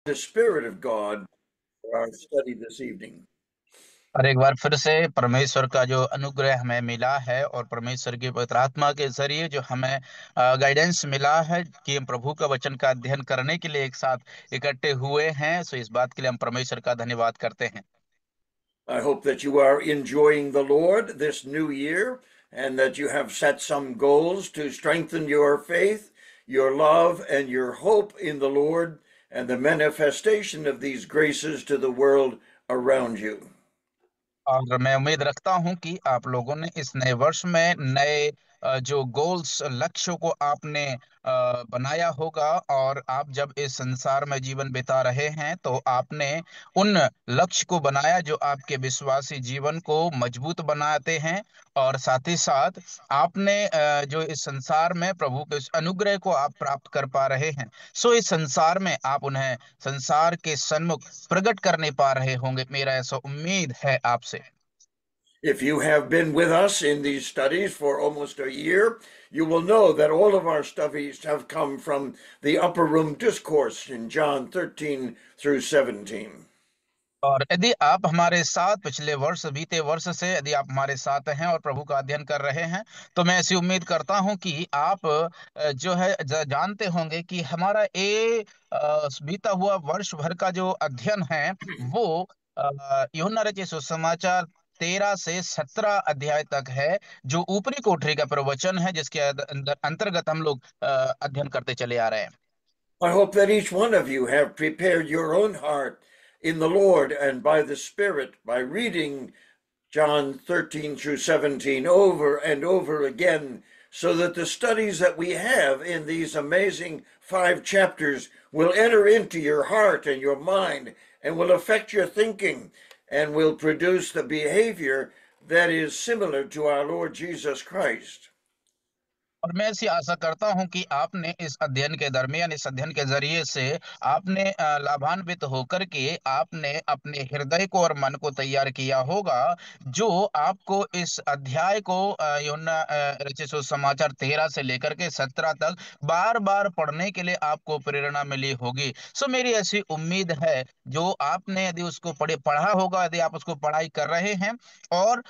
the Spirit of God for our study this evening. और एक बार फिर से परमेश्वर का जो अनुग्रह हमें मिला है और परमेश्वर की पवित्र आत्मा के जरिए जो हमें गाइडेंस मिला है कि हम प्रभु का वचन का अध्ययन करने के लिए एक साथ इकट्ठे हुए हैं, सो इस बात के लिए हम परमेश्वर का धन्यवाद करते हैं। I hope that you are enjoying the Lord this new year and that you have set some goals to strengthen your faith, your love, and your hope in the Lord and the manifestation of these graces to the world around you. और मैं उम्मीद रखता हूं कि आप लोगों ने इस नए वर्ष में नए जो गोल्स लक्ष्यों को आपने बनाया होगा, और आप जब इस संसार में जीवन बिता रहे हैं तो आपने उन लक्ष्य को बनाया जो आपके विश्वासी जीवन को मजबूत बनाते हैं। और साथ ही साथ आपने जो इस संसार में प्रभु के उस अनुग्रह को आप प्राप्त कर पा रहे हैं, सो इस संसार में आप उन्हें संसार के सन्मुख प्रकट करने पा रहे होंगे, मेरा ऐसा उम्मीद है आपसे। If you have been with us in these studies for almost a year, you will know that all of our studies have come from the Upper Room Discourse in John 13 through 17. और यदि आप हमारे साथ पिछले वर्ष बीते वर्ष से यदि आप हमारे साथ हैं और प्रभु का अध्ययन कर रहे हैं, तो मैं ऐसी उम्मीद करता हूं कि आप जो है जानते होंगे कि हमारा ये बीता हुआ वर्ष भर का जो अध्ययन है वो यूहन्ना रचित सुसमाचार 13 से 17 अध्याय तक है, जो ऊपरी कोठरी का प्रवचन है, जिसके अंतर्गत हम लोग अध्ययन करते चले आ रहे हैं। I hope that each one of you have prepared your own heart in the Lord and by the Spirit by reading John 13 through 17 over and over again, so that the studies that we have in these amazing 5 chapters will enter into your heart and your mind and will affect your thinking and will produce the behavior that is similar to our Lord Jesus Christ. और मैं ऐसी आशा करता हूं कि आपने इस अध्ययन के दरमियान इस अध्ययन के जरिए से आपने लाभान्वित होकर के आपने अपने हृदय को और मन को तैयार किया होगा, जो आपको इस अध्याय को यूहन्ना रचित सुसमाचार 13 से लेकर के 17 तक बार बार पढ़ने के लिए आपको प्रेरणा मिली होगी। सो मेरी ऐसी उम्मीद है, जो आपने यदि उसको पढ़ा होगा, यदि आप उसको पढ़ाई कर रहे हैं और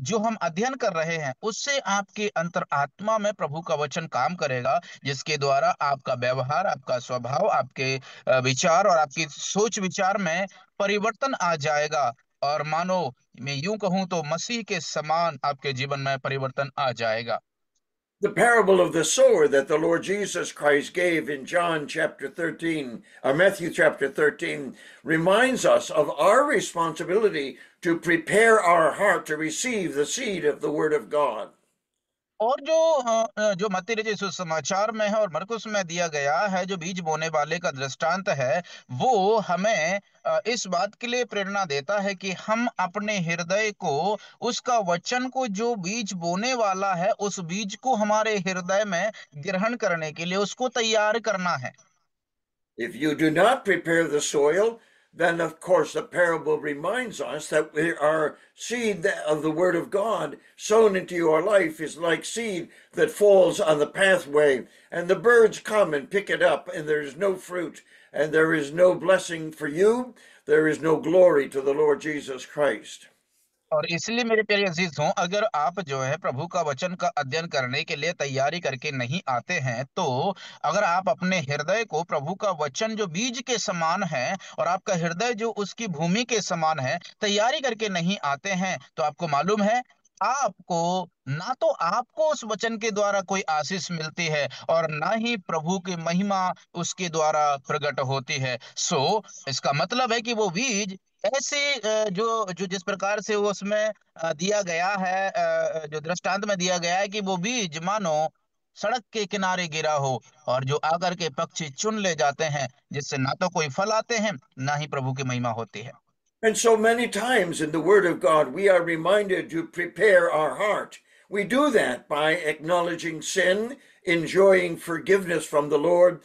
जो हम अध्ययन कर रहे हैं उससे आपके अंतर आत्मा में प्रभु का वचन काम करेगा, जिसके द्वारा आपका व्यवहार, आपका स्वभाव, आपके विचार और आपकी सोच विचार में परिवर्तन आ जाएगा। और मानो मैं यूं कहूं तो मसीह के समान आपके जीवन में परिवर्तन आ जाएगा। The parable of the sower that the Lord Jesus Christ gave in John chapter 13, or Matthew chapter 13, reminds us of our responsibility to prepare our heart to receive the seed of the Word of God. और जो मत्ती रचित सुसमाचार में है और मरकुस में दिया गया है, जो बीज बोने वाले का दृष्टांत है, वो हमें इस बात के लिए प्रेरणा देता है कि हम अपने हृदय को, उसका वचन को, जो बीज बोने वाला है उस बीज को हमारे हृदय में ग्रहण करने के लिए उसको तैयार करना है। If you do not prepare the soil, then of course the parable reminds us that our seed of the Word of God sown into your life is like seed that falls on the pathway, and the birds come and pick it up, and there is no fruit, and there is no blessing for you, there is no glory to the Lord Jesus Christ. और इसलिए मेरे प्यारे अजीजों, अगर आप जो है प्रभु का वचन का अध्ययन करने के लिए तैयारी करके नहीं आते हैं, तो अगर आप अपने हृदय को प्रभु का वचन जो बीज के समान है और आपका हृदय जो उसकी भूमि के समान है तैयारी करके नहीं आते हैं, तो आपको मालूम है आपको ना तो आपको उस वचन के द्वारा कोई आशीष मिलती है और ना ही प्रभु की महिमा उसके द्वारा प्रकट होती है। सो इसका मतलब है कि वो बीज ऐसे जो जो जिस प्रकार से वो उसमें दिया गया है, जो दृष्टांत में दिया गया है कि वो बीज मानो सड़क के किनारे गिरा हो और जो आकर के पक्षी चुन ले जाते हैं, जिससे ना तो कोई फल आते हैं ना ही प्रभु की महिमा होती है। And so many times in the Word of God, we are reminded to prepare our heart. We do that by acknowledging sin, enjoying forgiveness from the Lord,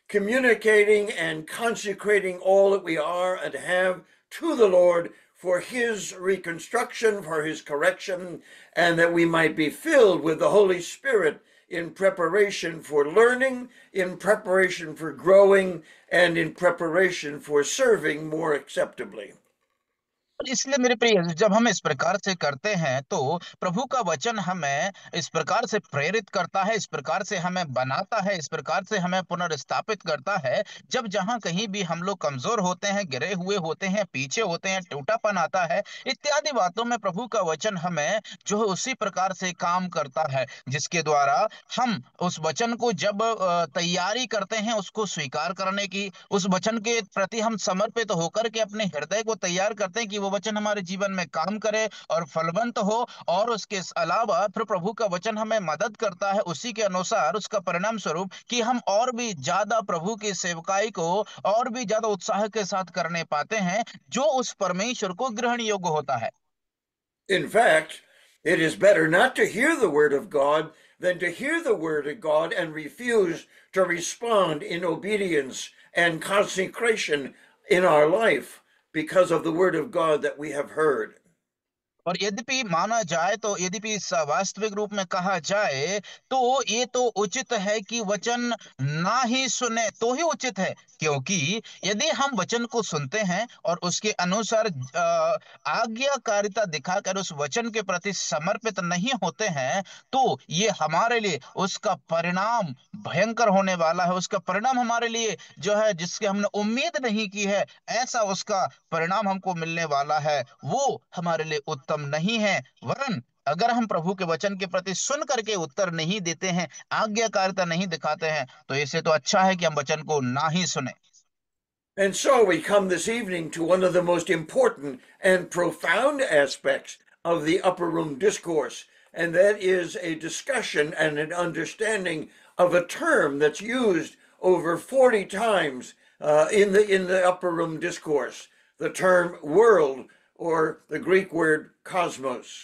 communicating and consecrating all that we are and have to the Lord for His reconstruction, for His correction, and that we might be filled with the Holy Spirit in preparation for learning, in preparation for growing, and in preparation for serving more acceptably. और इसलिए मेरे प्रिय, जब हम इस प्रकार से करते हैं तो प्रभु का वचन हमें इस प्रकार से प्रेरित करता है, इस प्रकार से हमें बनाता है, इस प्रकार से हमें पुनर्स्थापित करता है। जब जहां कहीं भी हम लोग कमजोर होते हैं, गिरे हुए होते हैं, पीछे होते हैं, टूटापन आता है, इत्यादि बातों में प्रभु का वचन हमें जो है उसी प्रकार से काम करता है, जिसके द्वारा हम उस वचन को जब तैयारी करते हैं उसको स्वीकार करने की, उस वचन के प्रति हम समर्पित होकर के अपने हृदय को तैयार करते हैं कि वो वचन हमारे जीवन में काम करे और फलवंत हो। और उसके अलावा फिर प्रभु का वचन हमें मदद करता है उसी के अनुसार, उसका परिणाम स्वरूप कि हम और भी ज्यादा प्रभु की सेवकाई को और भी ज्यादा उत्साह के साथ करने पाते हैं, जो उस परमेश्वर को ग्रहण योग्य होता है। In fact, it is better not to hear the word of God than to hear the word of God and refuse to respond in obedience and consecration in our life because of the word of God that we have heard. और यद्यपि माना जाए तो, यद्यपि वास्तविक रूप में कहा जाए तो ये तो उचित है कि वचन ना ही सुने तो ही उचित है, क्योंकि यदि हम वचन को सुनते हैं और उसके अनुसार आज्ञाकारिता दिखाकर उस वचन के प्रति समर्पित नहीं होते हैं, तो ये हमारे लिए उसका परिणाम भयंकर होने वाला है। उसका परिणाम हमारे लिए जो है, जिसके हमने उम्मीद नहीं की है, ऐसा उसका परिणाम हमको मिलने वाला है, वो हमारे लिए उत्तम नहीं है। वरन अगर हम प्रभु के वचन के प्रति सुन करके उत्तर नहीं देते हैं, आज्ञाकारिता नहीं दिखाते हैं, तो इससे तो अच्छा है कि हम वचन को ना ही सुने। And so we come this evening to one of the most important and profound aspects of the upper room discourse, and that is a discussion and an understanding of a term that's used over 40 times in the upper room discourse, the term world, or the Greek word cosmos.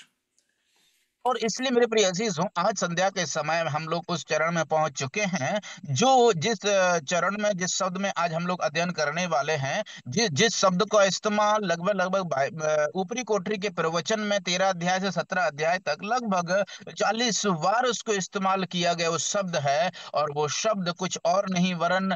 और इसलिए मेरे प्रिय अजीजों, आज संध्या के समय में हम लोग उस चरण में पहुंच चुके हैं, जो जिस चरण में, जिस शब्द में आज हम लोग अध्ययन करने वाले हैं, जिस शब्द का इस्तेमाल लगभग लगभग ऊपरी कोठरी के प्रवचन में 13 अध्याय से 17 अध्याय तक लगभग 40 बार उसको इस्तेमाल किया गया, उस शब्द है। और वो शब्द कुछ और नहीं वरन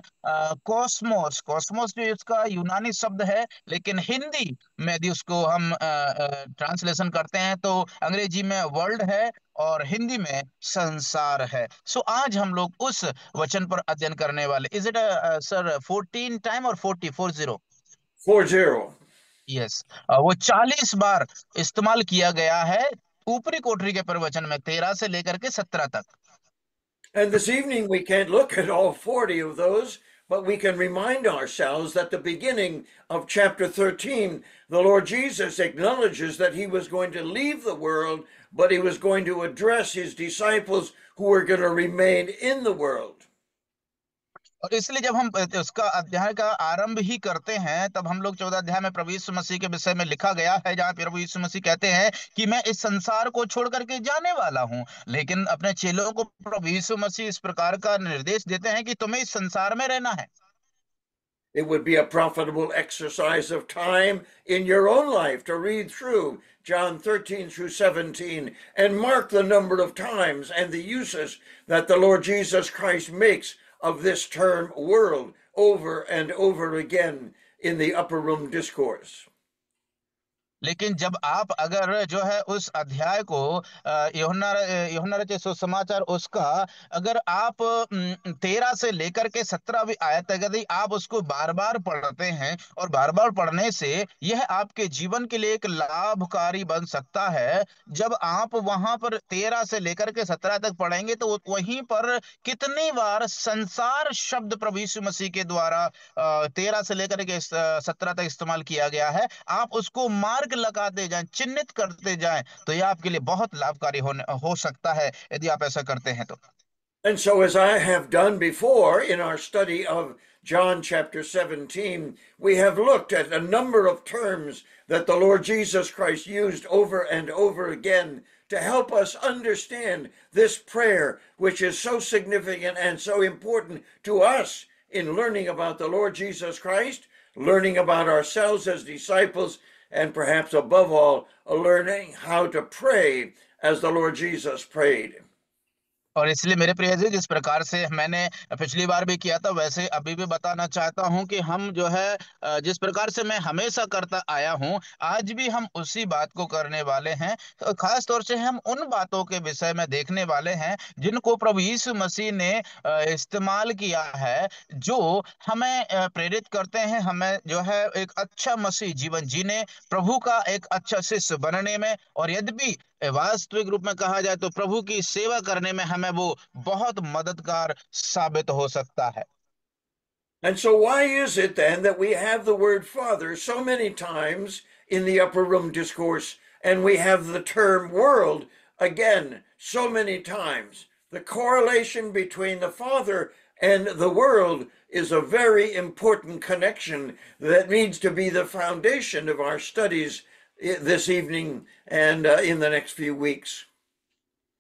कॉस्मोस। कॉस्मोस जो इसका यूनानी शब्द है, लेकिन हिंदी में यदि उसको हम ट्रांसलेशन करते हैं तो अंग्रेजी में वर्ल्ड है और हिंदी में संसार है। सो आज हम लोग उस वचन पर अध्ययन करने वाले। इज इट सर 14 टाइम और 40? 40. यस, वो 40 बार इस्तेमाल किया गया है ऊपरी कोठरी के प्रवचन में 13 से लेकर के 17 तक। And this evening we can't look at all 40 of those, but we can remind ourselves that the beginning of chapter 13, the Lord Jesus acknowledges that he was going to leave the world, but he was going to address his disciples who were going to remain in the world. और इसलिए जब हम उसका अध्याय का आरंभ ही करते हैं, तब हम लोग 14 अध्याय में प्रभु यीशु मसीह के विषय में लिखा गया है, जहां प्रभु यीशु मसीह कहते हैं कि मैं इस संसार को छोड़ करके जाने वाला हूं। लेकिन अपने चेलों को प्रभु यीशु मसीह इस प्रकार का निर्देश देते हैं कि तुम्हें इस संसार में रहना है। It would be a profitable exercise of time in your own life to read through John 13 through 17 and mark the number of times and the uses that the Lord Jesus Christ makes of this term world over and over again in the upper room discourse. लेकिन जब आप अगर जो है उस अध्याय को यूहन्ना रचित सुसमाचार उसका अगर आप 13 से लेकर के 17वीं आयत तक यदि आप उसको बार बार पढ़ते हैं, और बार बार पढ़ने से यह आपके जीवन के लिए एक लाभकारी बन सकता है। जब आप वहां पर 13 से लेकर के 17 तक पढ़ेंगे तो वहीं पर कितनी बार संसार शब्द प्रभु यीशु मसीह के द्वारा 13 से लेकर के 17 तक इस्तेमाल किया गया है, आप उसको मार्क लगाते जाएं, चिन्हित करते जाएं, तो यह आपके लिए बहुत लाभकारी हो सकता है यदि आप ऐसा करते हैं तो। And so, as I have done before in our study of John chapter 17, we have looked at a number of terms that the Lord Jesus Christ used over and over again to help us understand this prayer, which is so significant and so important to us in learning about the Lord Jesus Christ, learning about ourselves as disciples, and perhaps above all, learning how to pray as the Lord Jesus prayed. और इसलिए मेरे प्रिय जी, जिस प्रकार से मैंने पिछली बार भी किया था, वैसे अभी भी बताना चाहता हूं कि हम जो है जिस प्रकार से मैं हमेशा करता आया हूं, आज भी हम उसी बात को करने वाले हैं। तो खास तौर से हम उन बातों के विषय में देखने वाले हैं जिनको प्रभु यीशु मसीह ने इस्तेमाल किया है, जो हमें प्रेरित करते हैं, हमें जो है एक अच्छा मसीह जीवन जीने, प्रभु का एक अच्छा शिष्य बनने में, और यद्यपि वास्तविक रूप में कहा जाए तो प्रभु की सेवा करने में हमें वो बहुत मददगार साबित हो सकता है। And so, why is it then that we have the word Father so many times in the upper room discourse, and we have the term world again so many times? The correlation between the Father and the world is a very important connection that needs to be the foundation of our studies this evening and in the next few weeks.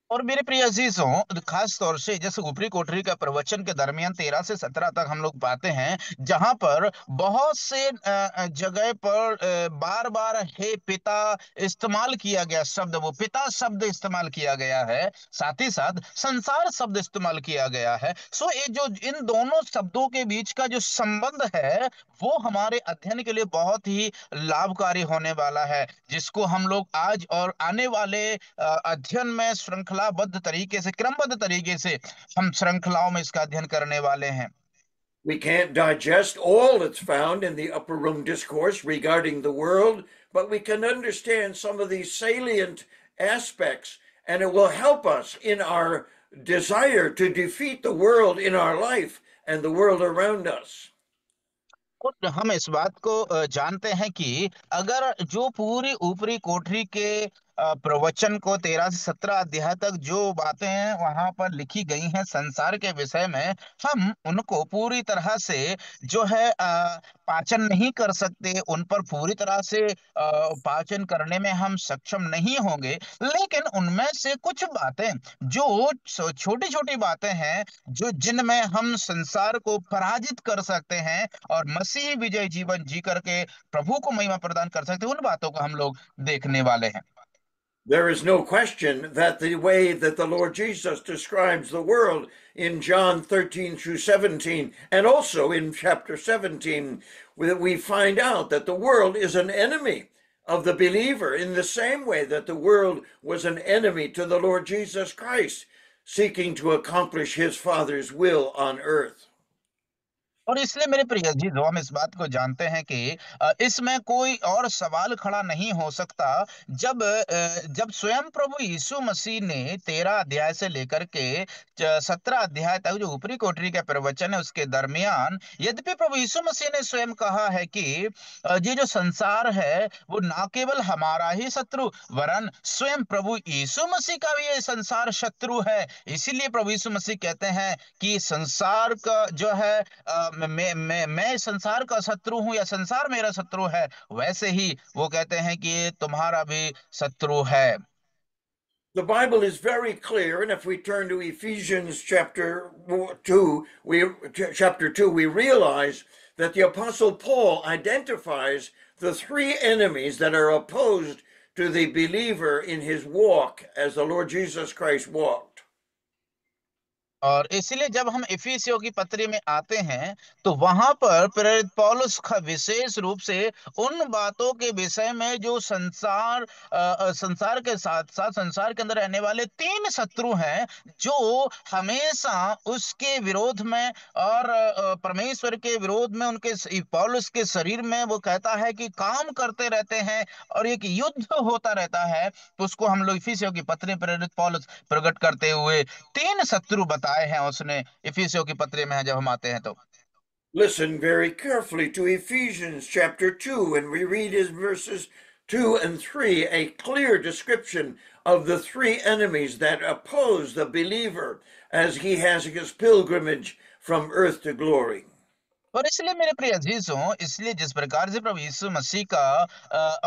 और मेरे प्रिय अजीजों, खास तौर से जैसे ऊपरी कोठरी का प्रवचन के दरमियान 13 से 17 तक हम लोग पाते हैं, जहां पर बहुत से जगह पर बार बार हे पिता इस्तेमाल किया गया शब्द, वो पिता शब्द इस्तेमाल किया गया है, साथ ही साथ संसार शब्द इस्तेमाल किया गया है। सो ये जो इन दोनों शब्दों के बीच का जो संबंध है, वो हमारे अध्ययन के लिए बहुत ही लाभकारी होने वाला है, जिसको हम लोग आज और आने वाले अध्ययन में श्रृंखलाबद्ध तरीके से, क्रमबद्ध तरीके से हम श्रृंखलाओं में इसका अध्ययन करने वाले हैं। We can't digest all that's found in the upper room discourse regarding the world, but we can understand some of these salient aspects, and it will help us in our desire to defeat the world in our life and the world around us. और हम इस बात को जानते हैं कि अगर जो पूरी ऊपरी कोठरी के प्रवचन को 13 से 17 अध्याय तक जो बातें हैं वहां पर लिखी गई हैं संसार के विषय में, हम उनको पूरी तरह से जो है पाचन नहीं कर सकते, उन पर पूरी तरह से पाचन करने में हम सक्षम नहीं होंगे। लेकिन उनमें से कुछ बातें जो छोटी छोटी बातें हैं, जो जिनमें हम संसार को पराजित कर सकते हैं और मसीह विजय जीवन जी करके प्रभु को महिमा प्रदान कर सकते हैं, उन बातों को हम लोग देखने वाले हैं। There is no question that the way that the Lord Jesus describes the world in John 13 through 17, and also in chapter 17, we find out that the world is an enemy of the believer in the same way that the world was an enemy to the Lord Jesus Christ, seeking to accomplish his Father's will on earth. और इसलिए मेरे प्रिय जी, जो हम इस बात को जानते हैं कि इसमें कोई और सवाल खड़ा नहीं हो सकता, जब स्वयं प्रभु यीशु मसीह ने 13 अध्याय से लेकर के 17 अध्याय तक जो ऊपरी कोठरी का प्रवचन है उसके दरमियान, यद्यपि प्रभु यीशु मसीह ने स्वयं कहा है कि ये जो संसार है वो ना केवल हमारा ही शत्रु, वरन स्वयं प्रभु यीशु मसीह का भी ये संसार शत्रु है। इसीलिए प्रभु यीशु मसीह कहते हैं कि संसार का जो है मैं संसार का शत्रु हूं या संसार मेरा शत्रु है, वैसे ही वो कहते हैं कि ये तुम्हारा भी शत्रु है। The Bible is very clear, and if we turn to Ephesians chapter 2, we realize that the Apostle Paul identifies the three enemies that are opposed to the believer in his walk as the Lord Jesus Christ walked. और इसलिए जब हम इफिसियों की पत्री में आते हैं, तो वहां पर प्रेरित पौलुस का विशेष रूप से उन बातों के विषय में जो संसार के साथ साथ संसार के अंदर रहने वाले तीन शत्रु हैं, जो हमेशा उसके विरोध में और परमेश्वर के विरोध में उनके पौलुस के शरीर में वो कहता है कि काम करते रहते हैं और एक युद्ध होता रहता है। तो उसको हम लोग इफिसियों की पत्री प्रेरित पौलुस प्रकट करते हुए तीन शत्रु बताए हैं उसने इफिसियों की पत्री में, जब हम आते हैं तो। Listen very carefully to Ephesians chapter 2, and we read in verses 2 and 3 a clear description of the three enemies that oppose the believer as he has his pilgrimage from earth to glory. और इसलिए मेरे प्रिय अजीजों, इसलिए जिस प्रकार से प्रभु यीशु मसीह का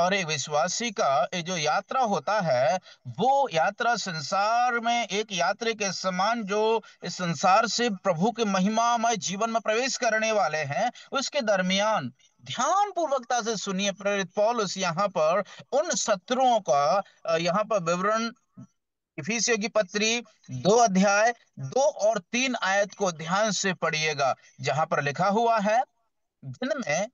और एक विश्वासी का ये जो यात्रा होता है, वो यात्रा संसार में एक यात्री के समान, जो इस संसार से प्रभु के महिमामय जीवन में प्रवेश करने वाले हैं, उसके दरमियान ध्यान पूर्वकता से सुनिए, प्रेरित पौलुस यहाँ पर उन शत्रुओं का यहाँ पर विवरण इफिसियों की पत्री 2 अध्याय 2 और 3 आयत को ध्यान से पढ़िएगा, जहां पर लिखा हुआ है, जिनमें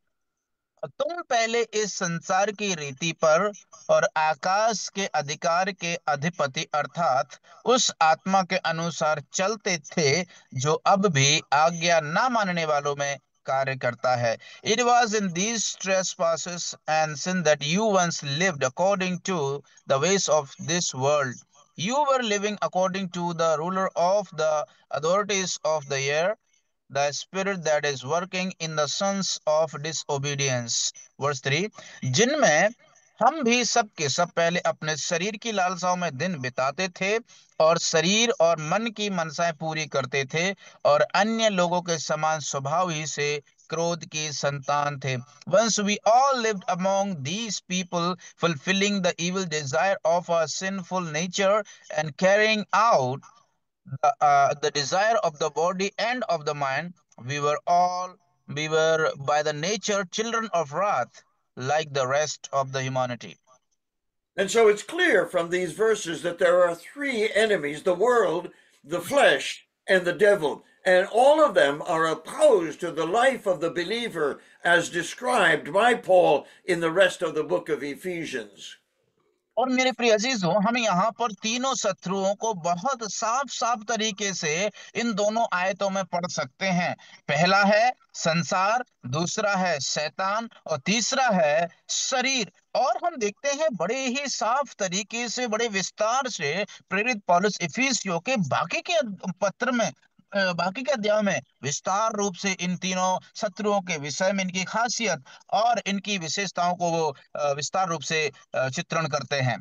तुम पहले इस संसार की रीति पर और आकाश के अधिकार के अधिपति अर्थात उस आत्मा के अनुसार चलते थे, जो अब भी आज्ञा ना मानने वालों में कार्य करता है। It was in these trespasses and sin that you once lived according to the ways of this world. You were living according to the ruler of the authorities of the air, the spirit that is working in the sons of disobedience. Verse 3, जिनमें हम भी सब के सब पहले अपने शरीर की लालसाओं में दिन बिताते थे और शरीर और मन की मनसाएं पूरी करते थे, और अन्य लोगों के समान स्वभाव ही से क्रोध की संतान थे। Once we all lived among these people, fulfilling the evil desire of our sinful nature and carrying out the desire of the body and of the mind. We were by the nature children of wrath, like the rest of the humanity. And so it's clear from these verses that there are three enemies: the world, the flesh, and the devil. And all of them are opposed to the life of the believer as described by Paul in the rest of the book of Ephesians. और मेरे प्रिय अजीजों, हम यहाँ पर तीनों शत्रुओं को बहुत साफ साफ तरीके से इन दोनों आयतों में पढ़ सकते हैं। पहला है संसार, दूसरा है शैतान, और तीसरा है शरीर। और हम देखते हैं बड़े ही साफ तरीके से, बड़े विस्तार से प्रेरित पौलुस इफिसियों के बाकी के पत्र में, बाकी के अध्याय में विस्तार रूप से इन तीनों शत्रुओं के विषय में, इनकी खासियत और इनकी विशेषताओं को वो विस्तार रूप से चित्रण करते हैं।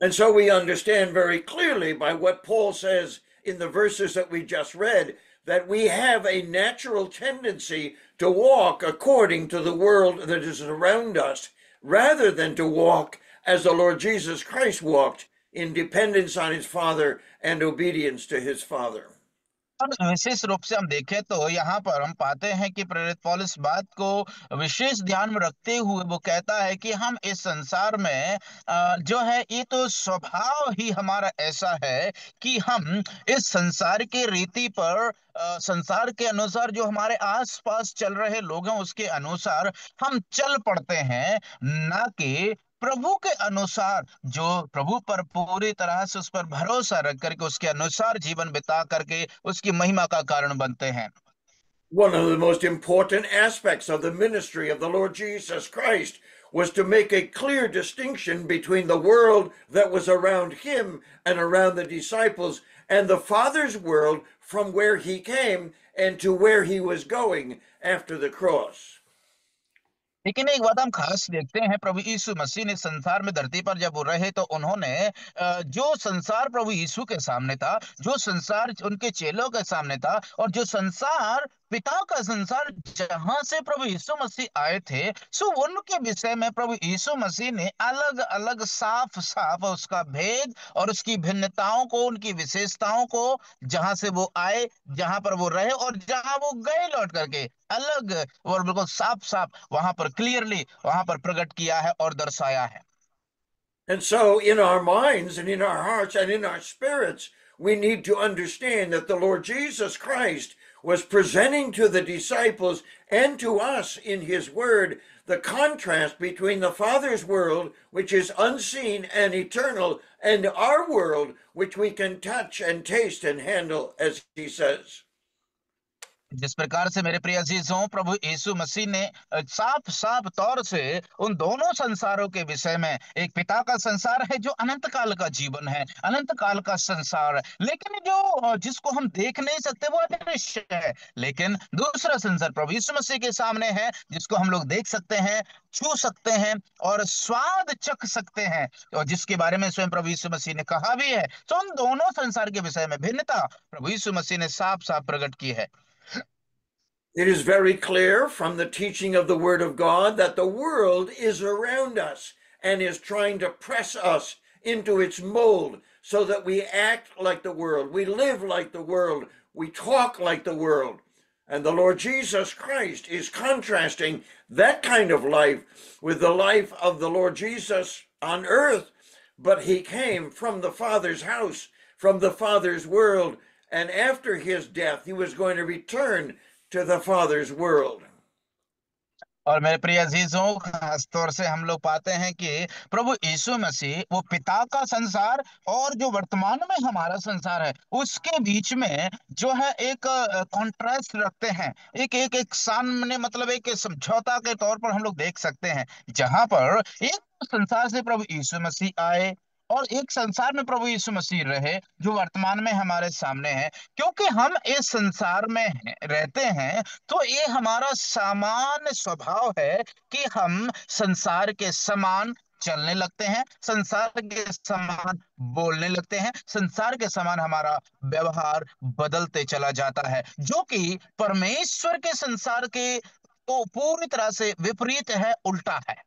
And so we understand very clearly by what Paul says in the verses that we just read that we have a natural tendency to walk according to the world that is around us rather than to walk as the Lord Jesus Christ walked in dependence on his Father and obedience to his Father. और विशेष रूप से हम देखें तो यहाँ पर हम पाते हैं कि प्रेरित पौलुस बात को विशेष ध्यान में रखते हुए वो कहता है कि हम इस संसार में जो है, ये तो स्वभाव ही हमारा ऐसा है कि हम इस संसार के रीति पर, संसार के अनुसार, जो हमारे आसपास चल रहे लोग हैं उसके अनुसार हम चल पड़ते हैं, ना कि प्रभु के अनुसार, जो प्रभु पर पूरी तरह से उस पर भरोसा रख करके उसके अनुसार जीवन बिता करके उसकी महिमा का कारण बनते हैं। One of the most important aspects of the ministry of the Lord Jesus Christ was to make a clear distinction between the world that was around him and around the disciples and the Father's world from where he came and to where he was going after the cross. लेकिन एक बात हम खास देखते हैं, प्रभु यीशु मसीह ने संसार में धरती पर जब वो रहे तो उन्होंने जो संसार प्रभु यीशु के सामने था, जो संसार उनके चेलों के सामने था, और जो संसार पिता का संसार जहां से प्रभु यीशु मसीह आए थे, सो उनके विषय में प्रभु यीशु मसीह ने अलग अलग साफ साफ उसका भेद और उसकी भिन्नताओं को, उनकी विशेषताओं को, जहां से वो आए, जहां पर वो रहे और जहां वो गए लौट करके, अलग और बिल्कुल साफ साफ वहां पर क्लियरली वहां पर प्रकट किया है और दर्शाया है। And so, in our minds and in our hearts and in our spirits, we need to understand that the Lord Jesus Christ was presenting to the disciples and to us in his word the contrast between the Father's world, which is unseen and eternal, and our world, which we can touch and taste and handle, as he says. जिस प्रकार से मेरे प्रिय अजीजों, प्रभु यीशु मसीह ने साफ साफ तौर से उन दोनों संसारों के विषय में, एक पिता का संसार है जो अनंत काल का जीवन है, अनंत काल का संसार है, लेकिन जो जिसको हम देख नहीं सकते वो अदृश्य है, लेकिन दूसरा संसार प्रभु यीशु मसीह के सामने है, जिसको हम लोग देख सकते हैं, छू सकते हैं और स्वाद चख सकते हैं, और जिसके बारे में स्वयं प्रभु यीशु मसीह ने कहा भी है। तो उन दोनों संसार के विषय में भिन्नता प्रभु यीशु मसीह ने साफ साफ प्रकट की है। It is very clear from the teaching of the Word of God that the world is around us and is trying to press us into its mold so that we act like the world, we live like the world, we talk like the world. And the Lord Jesus Christ is contrasting that kind of life with the life of the Lord Jesus on earth but he came from the Father's house, from the Father's world, and after his death, he was going to return to the Father's world. और मेरे प्रिय अजीजों, खास तौर से हम लोग पाते हैं कि प्रभु यीशु मसीह वो पिता का संसार और जो वर्तमान में हमारा संसार है उसके बीच में जो है एक कॉन्ट्रास्ट रखते हैं। एक सामने मतलब एक समझौता के तौर पर हम लोग देख सकते हैं, जहां पर एक संसार से प्रभु यीशु मसीह आए और एक संसार में प्रभु यीशु मसीह रहे जो वर्तमान में हमारे सामने है। क्योंकि हम इस संसार में रहते हैं, तो ये हमारा सामान्य स्वभाव है कि हम संसार के समान चलने लगते हैं, संसार के समान बोलने लगते हैं, संसार के समान हमारा व्यवहार बदलते चला जाता है, जो कि परमेश्वर के संसार के तो पूरी तरह से विपरीत है, उल्टा है।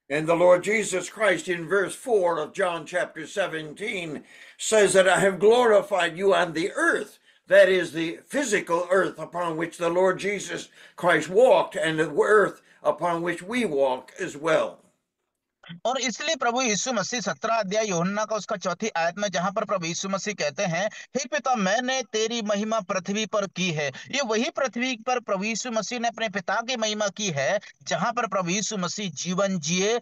And the Lord Jesus Christ in verse 4 of John chapter 17 says that I have glorified you on the earth. That is the physical earth upon which the Lord Jesus Christ walked and the earth upon which we walk as well. और इसलिए प्रभु यीशु मसीह 17 अध्याय यूहन्ना का उसका चौथी आयत में जहां पर प्रभु यीशु मसीह कहते हैं, हे पिता मैंने तेरी महिमा पृथ्वी पर की है, ये वही पृथ्वी पर प्रभु यीशु मसीह ने अपने पिता की महिमा की है, जहां पर प्रभु यीशु मसीह जीवन जिए,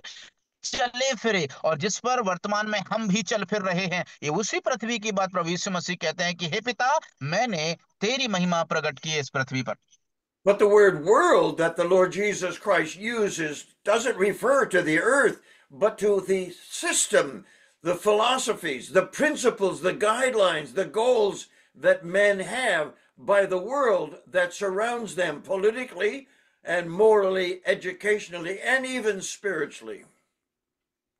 चले फिरे और जिस पर वर्तमान में हम भी चल फिर रहे हैं। ये उसी पृथ्वी की बात प्रभु यीशु मसीह कहते हैं कि हे पिता मैंने तेरी महिमा प्रकट की है इस पृथ्वी पर। But the word world that the Lord Jesus Christ uses doesn't refer to the earth, but to the system, the philosophies, the principles, the guidelines, the goals that men have by the world that surrounds them politically and morally, educationally, and even spiritually.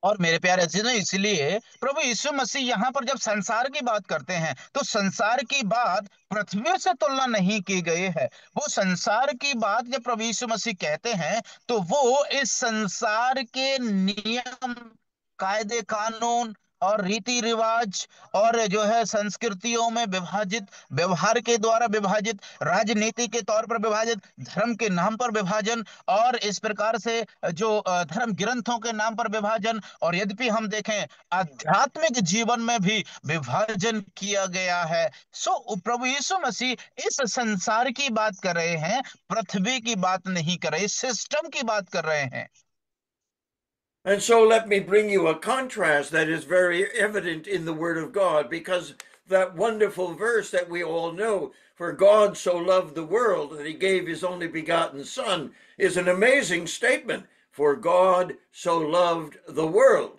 और मेरे प्यारे अजीजों, इसलिए प्रभु यीशु मसीह यहाँ पर जब संसार की बात करते हैं तो संसार की बात पृथ्वी से तुलना नहीं की गई है। वो संसार की बात जब प्रभु यीशु मसीह कहते हैं तो वो इस संसार के नियम, कायदे कानून और रीति रिवाज और जो है संस्कृतियों में विभाजित, व्यवहार के द्वारा विभाजित, राजनीति के तौर पर विभाजित, धर्म के नाम पर विभाजन और इस प्रकार से जो धर्म ग्रंथों के नाम पर विभाजन, और यद्यपि हम देखें आध्यात्मिक जीवन में भी विभाजन किया गया है। सो प्रभु यीशु मसीह इस संसार की बात कर रहे हैं, पृथ्वी की बात नहीं कर रहे, सिस्टम की बात कर रहे हैं। And so let me bring you a contrast that is very evident in the Word of God, because that wonderful verse that we all know, for God so loved the world that he gave his only begotten Son, is an amazing statement. For God so loved the world.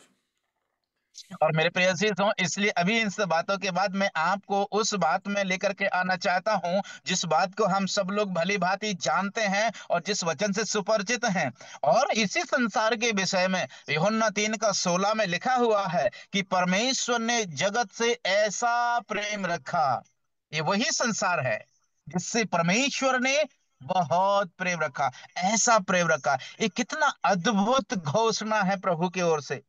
और मेरे प्रिय अजीजों, इसलिए अभी इन सब बातों के बाद मैं आपको उस बात में लेकर के आना चाहता हूं जिस बात को हम सब लोग भली भांति जानते हैं और जिस वचन से सुपरिचित हैं। और इसी संसार के विषय में यूहन्ना 3 का 16 में लिखा हुआ है कि परमेश्वर ने जगत से ऐसा प्रेम रखा। ये वही संसार है जिससे परमेश्वर ने बहुत प्रेम रखा, ऐसा प्रेम रखा। ये कितना अद्भुत घोषणा है प्रभु की ओर से।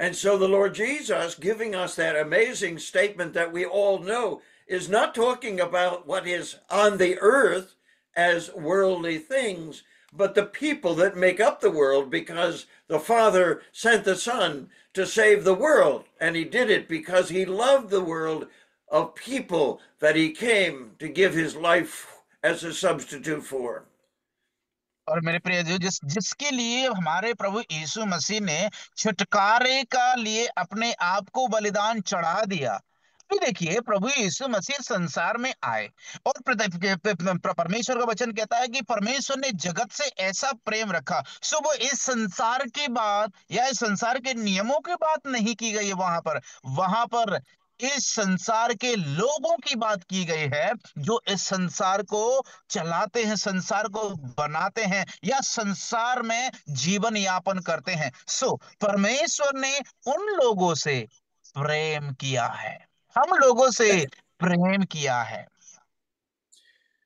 And so the Lord Jesus, giving us that amazing statement that we all know, is not talking about what is on the earth as worldly things, but the people that make up the world, because the Father sent the Son to save the world. And he did it because he loved the world of people that he came to give his life as a substitute for. और मेरे प्रिय जिसके लिए हमारे प्रभु यीशु मसीह ने छुटकारे का लिए अपने आप को बलिदान चढ़ा दिया। अभी देखिए प्रभु यीशु मसीह संसार में आए और परमेश्वर का वचन कहता है कि परमेश्वर ने जगत से ऐसा प्रेम रखा। सो वो इस संसार की बात या इस संसार के नियमों की बात नहीं की गई है, वहां पर इस संसार के लोगों की बात की गई है जो इस संसार को चलाते हैं, संसार को बनाते हैं या संसार में जीवन यापन करते हैं। सो परमेश्वर ने उन लोगों से प्रेम किया है, हम लोगों से प्रेम किया है।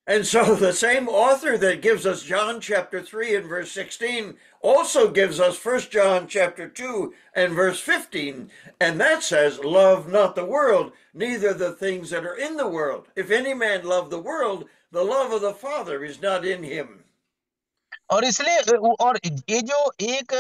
And so the same author that gives us John chapter 3 and verse 16 also gives us 1 John chapter 2 and verse 15. And that says, love not the world, neither the things that are in the world. If any man love the world, the love of the Father is not in him. और इसलिए और ये जो एक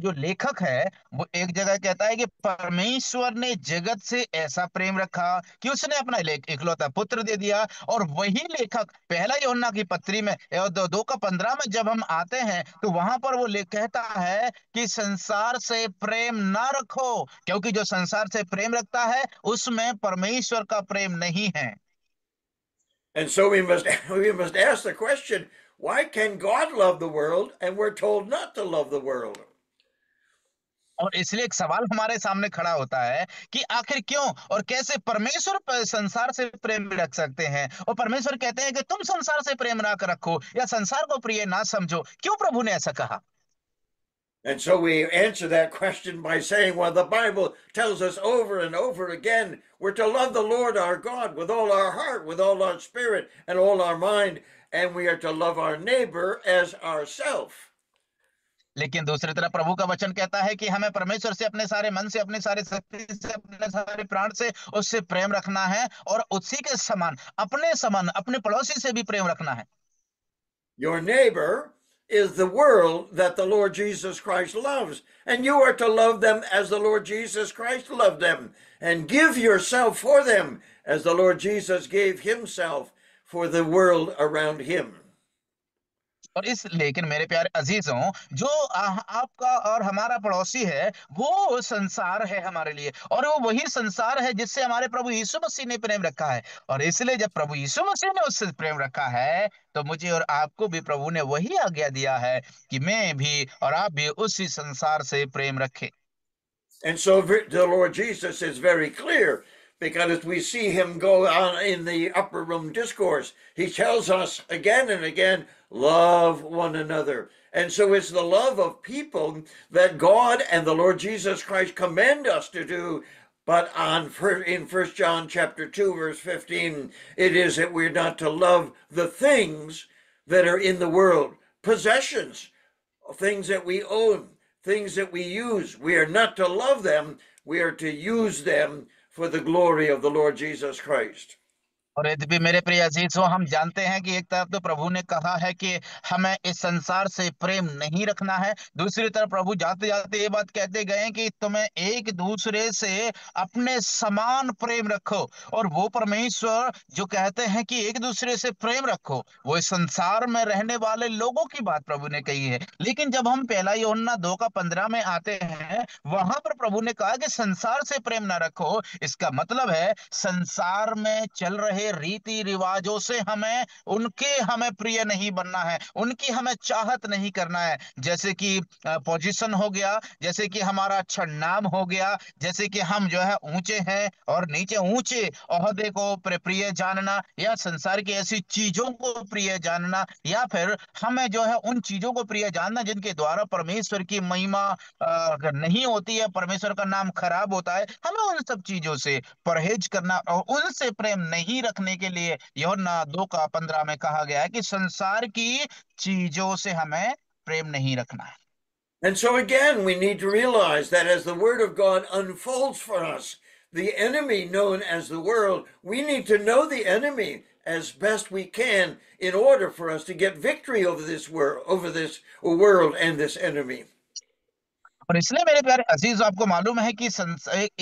जो लेखक है वो एक जगह कहता है कि परमेश्वर ने जगत से ऐसा प्रेम रखा कि उसने अपना इकलौता पुत्र दे दिया। और वही लेखक पहला यूहन्ना की पत्री में 2 का 15 में जब हम आते हैं तो वहां पर वो कहता है कि संसार से प्रेम ना रखो, क्योंकि जो संसार से प्रेम रखता है उसमें परमेश्वर का प्रेम नहीं है। And so we must ask the question, why can God love the world and we're told not to love the world? और इसलिए एक सवाल हमारे सामने खड़ा होता है कि आखिर क्यों और कैसे परमेश्वर संसार से प्रेम रख सकते हैं, और परमेश्वर कहते हैं कि तुम संसार से प्रेम ना कर रखो या संसार को प्रिय ना समझो। क्यों प्रभु ने ऐसा कहा? And so we answer that question by saying, well, the Bible tells us over and over again, we're to love the Lord our God with all our heart, with all our spirit, and all our mind, and we are to love our neighbor as ourselves. लेकिन दूसरी तरफ प्रभु का वचन कहता है कि हमें परमेश्वर से अपने सारे मन से, अपने सारे शक्ति से, अपने सारे प्राण से उससे प्रेम रखना है, और उसी के समान अपने पड़ोसी से भी प्रेम रखना है। Your neighbor is the world that the Lord Jesus Christ loves, and you are to love them as the Lord Jesus Christ loved them, and give yourself for them as the Lord Jesus gave himself for the world around him. और इस लेकिन मेरे प्यारे अजीजों, जो आपका और हमारा पड़ोसी है वो संसार है हमारे लिए, और वो वही संसार है जिससे हमारे प्रभु यीशु मसीह ने प्रेम रखा है। और इसलिए जब प्रभु यीशु मसीह ने उससे प्रेम रखा है तो मुझे और आपको भी प्रभु ने वही आज्ञा दिया है कि मैं भी और आप भी उसी संसार से प्रेम रखें। And so the Lord Jesus is very clear, because as we see him go on in the upper room discourse, he tells us again and again, love one another. And so it's the love of people that God and the Lord Jesus Christ commend us to do. But in 1 John chapter 2, verse 15, it is that we're not to love the things that are in the world, possessions, things that we own, things that we use. We are not to love them. We are to use them for the glory of the Lord Jesus Christ. और यद्यपि मेरे प्रिय अजीजों, हम जानते हैं कि एक तरफ तो प्रभु ने कहा है कि हमें इस संसार से प्रेम नहीं रखना है, दूसरी तरफ प्रभु जाते जाते ये बात कहते गए हैं कि तुम्हें एक दूसरे से अपने समान प्रेम रखो। और वो परमेश्वर जो कहते हैं कि एक दूसरे से प्रेम रखो, वो इस संसार में रहने वाले लोगों की बात प्रभु ने कही है। लेकिन जब हम पहला यूहन्ना 2 का 15 में आते हैं, वहां पर प्रभु ने कहा कि संसार से प्रेम ना रखो। इसका मतलब है संसार में चल रहे रीति रिवाजों से हमें प्रिय नहीं बनना है, उनकी हमें चाहत नहीं करना है। जैसे कि पोजीशन हो गया, जैसे कि हमारा अच्छा नाम हो गया, जैसे कि हम जो है ऊंचे हैं और नीचे ऊंचे ओहदे को प्रिय जानना, या संसार की ऐसी चीजों को प्रिय जानना, या फिर हमें जो है उन चीजों को प्रिय जानना जिनके द्वारा परमेश्वर की महिमा नहीं होती है, परमेश्वर का नाम खराब होता है। हमें उन सब चीजों से परहेज करना और उनसे प्रेम नहीं रखने के लिए यूहन्ना 2 का 15 में कहा गया है कि संसार की चीजों से हमें प्रेम नहीं रखना है। And so again, we need to realize that as the Word of God unfolds for us, the enemy known as the world, we need to know the enemy as best we can in order for us to get victory over this world and this enemy. और इसलिए मेरे प्यारे अजीज, आपको मालूम है कि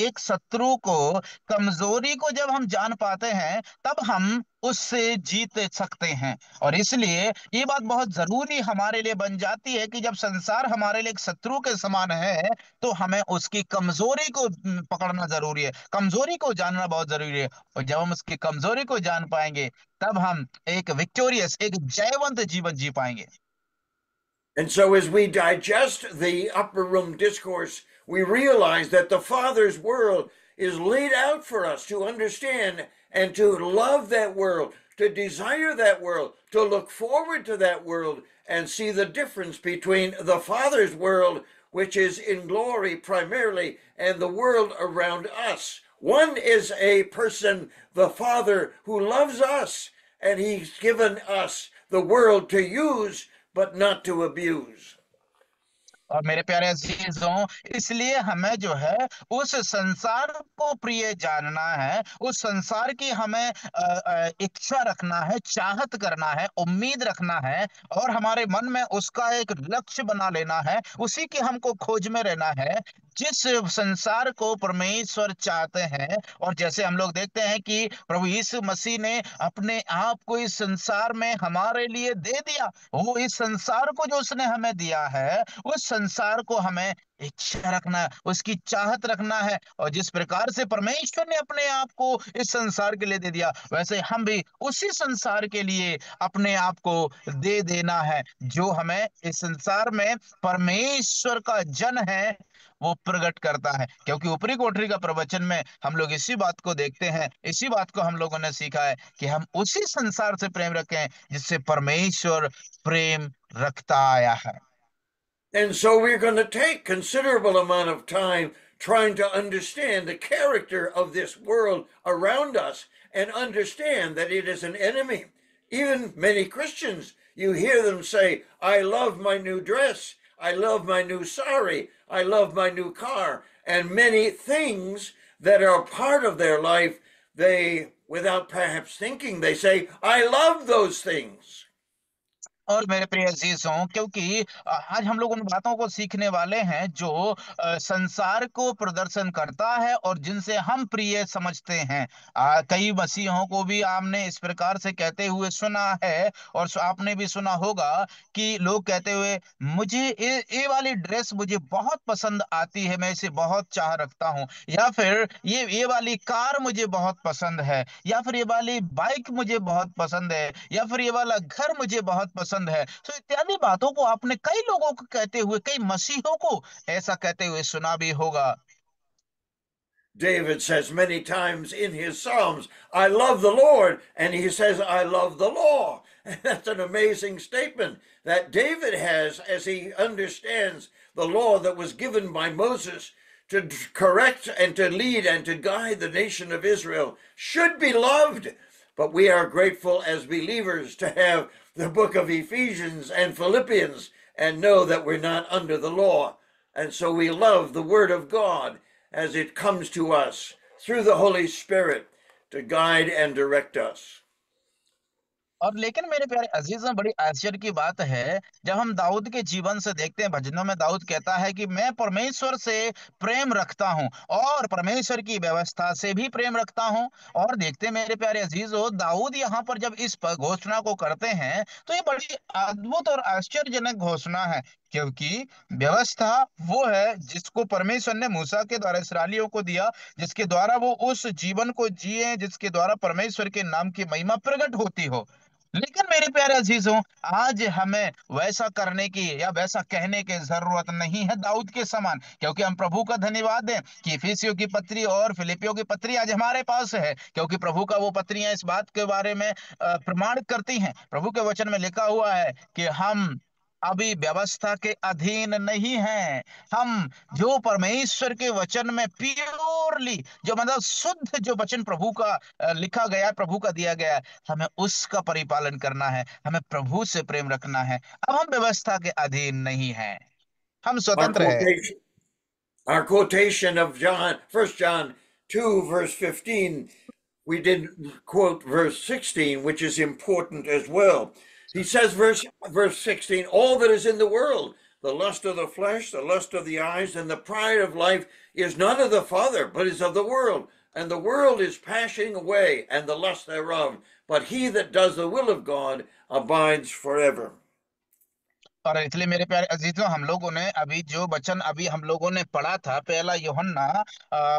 एक शत्रु को, कमजोरी को जब हम जान पाते हैं तब हम उससे जीत सकते हैं। और इसलिए ये बात बहुत जरूरी हमारे लिए बन जाती है कि जब संसार हमारे लिए एक शत्रु के समान है तो हमें उसकी कमजोरी को पकड़ना जरूरी है, कमजोरी को जानना बहुत जरूरी है। और जब हम उसकी कमजोरी को जान पाएंगे तब हम एक विक्टोरियस, एक जयवंत जीवन जी पाएंगे। And so as we digest the upper room discourse, we realize that the Father's world is laid out for us to understand and to love that world, to desire that world, to look forward to that world, and see the difference between the Father's world, which is in glory primarily, and the world around us. One is a person, the Father, who loves us, and he's given us the world to use but not to abuse. और मेरे प्यारे अजीजों, इसलिए हमें जो है उस संसार को प्रिय जानना है, उस संसार की हमें इच्छा रखना है, चाहत करना है, उम्मीद रखना है, और हमारे मन में उसका एक लक्ष्य बना लेना है, उसी की हमको खोज में रहना है जिस संसार को परमेश्वर चाहते हैं। और जैसे हम लोग देखते हैं कि प्रभु यीशु मसीह ने अपने आप को इस संसार में हमारे लिए दे दिया, वो इस संसार को जो उसने हमें दिया है, उस संसार को हमें इच्छा रखना है, उसकी चाहत रखना है। और जिस प्रकार से परमेश्वर ने अपने आप को इस संसार के लिए दे दिया, वैसे हम भी उसी संसार के लिए अपने आप को दे देना है, जो हमें इस संसार में परमेश्वर का जन है वो प्रकट करता है। क्योंकि ऊपरी कोठरी का प्रवचन में हम लोग इसी बात को देखते हैं, इसी बात को हम लोगों ने सीखा है कि हम उसी संसार से प्रेम रखें जिससे परमेश्वर प्रेम रखता आया है। And so we're going to take considerable amount of time trying to understand the character of this world around us and understand that it is an enemy. Even many Christians, you hear them say, I love my new dress, I love my new sari, I love my new car, and many things that are part of their life, they, without perhaps thinking, they say, I love those things. और मेरे प्रिय अजीजों, क्योंकि आज हम लोग उन बातों को सीखने वाले हैं जो संसार को प्रदर्शन करता है और जिनसे हम प्रिय समझते हैं। कई मसीहों को भी आपने इस प्रकार से कहते हुए सुना है, और आपने भी सुना होगा कि लोग कहते हुए, मुझे ये वाली ड्रेस मुझे बहुत पसंद आती है, मैं इसे बहुत चाह रखता हूँ, या फिर ये वाली कार मुझे बहुत पसंद है, या फिर ये वाली बाइक मुझे बहुत पसंद है, या फिर ये वाला घर मुझे बहुत पसंद है। तो इत्यादि बातों को आपने कई लोगों को कहते हुए, कई मसीहों को ऐसा कहते हुए सुना भी होगा। David says many times in his Psalms, I love the Lord, and he says, I love the law. And that's an amazing statement that David has as he understands the law that was given by Moses to correct and to lead and to guide the nation of Israel should be loved. But we are grateful as believers to have the book of Ephesians and Philippians and know that we're not under the law. And so we love the Word of God as it comes to us through the Holy Spirit to guide and direct us. और लेकिन मेरे प्यारे अजीजों, बड़ी आश्चर्य की बात है जब हम दाऊद के जीवन से देखते हैं। भजनों में दाऊद कहता है कि मैं परमेश्वर से प्रेम रखता हूं और परमेश्वर की व्यवस्था से भी प्रेम रखता हूं। और देखते हैं मेरे प्यारे अजीजों, दाऊद यहाँ पर जब इस घोषणा को करते हैं तो ये बड़ी अद्भुत और आश्चर्यजनक घोषणा है। क्योंकि व्यवस्था वो है जिसको परमेश्वर ने मूसा के द्वारा इसराइलियों को दिया, जिसके द्वारा वो उस जीवन को जिए जिसके द्वारा परमेश्वर के नाम की महिमा प्रकट होती हो। लेकिन मेरे प्यारे अजीजों, आज हमें वैसा करने की या वैसा कहने की जरूरत नहीं है दाऊद के समान। क्योंकि हम प्रभु का धन्यवाद दें कि इफिसियों की पत्री और फिलिपियों की पत्री आज हमारे पास है। क्योंकि प्रभु का वो पत्रियां इस बात के बारे में प्रमाणित करती हैं। प्रभु के वचन में लिखा हुआ है कि हम अभी व्यवस्था के अधीन नहीं हैं। हम जो परमेश्वर के वचन में प्योरली, जो मतलब शुद्ध जो वचन प्रभु का लिखा गया है, प्रभु का दिया गया है, हमें उसका परिपालन करना है, हमें प्रभु से प्रेम रखना है। अब हम व्यवस्था के अधीन नहीं हैं, हम Our स्वतंत्र हैं। quotation, our quotation of John, 1 John 2, verse 15, we did quote verse 16, which is important as well. He says, verse 16, all that is in the world, the lust of the flesh, the lust of the eyes, and the pride of life is not of the Father, but is of the world. And the world is passing away, and the lust thereof. But he that does the will of God abides forever. और इसलिए मेरे प्यारे अजीजों, हम लोगों ने अभी जो वचन अभी हम लोगों ने पढ़ा था, पहला यूहन्ना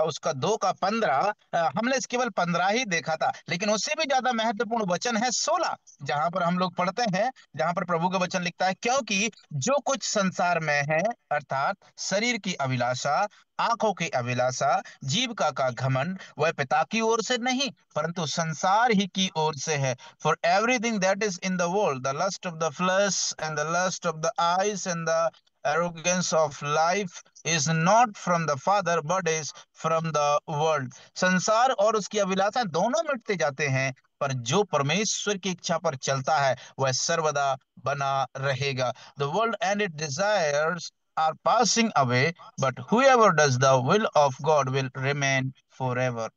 उसका 2 का 15, हमने केवल 15 ही देखा था, लेकिन उससे भी ज्यादा महत्वपूर्ण वचन है 16, जहां पर हम लोग पढ़ते हैं, जहां पर प्रभु का वचन लिखता है, क्योंकि जो कुछ संसार में है, अर्थात शरीर की अभिलाषा, आंखों की अभिलाषा, जीविका का घमंड, वह पिता की ओर से नहीं परंतु संसार ही की ओर से है। For everything that is in the world, the lust of the flesh and the lust of the eyes and the arrogance of life is not from the Father but is from the world. संसार और उसकी अभिलाषा दोनों मिटते जाते हैं, पर जो परमेश्वर की इच्छा पर चलता है वह सर्वदा बना रहेगा। The world and its desires are passing away, but whoever does the will of God will remain forever.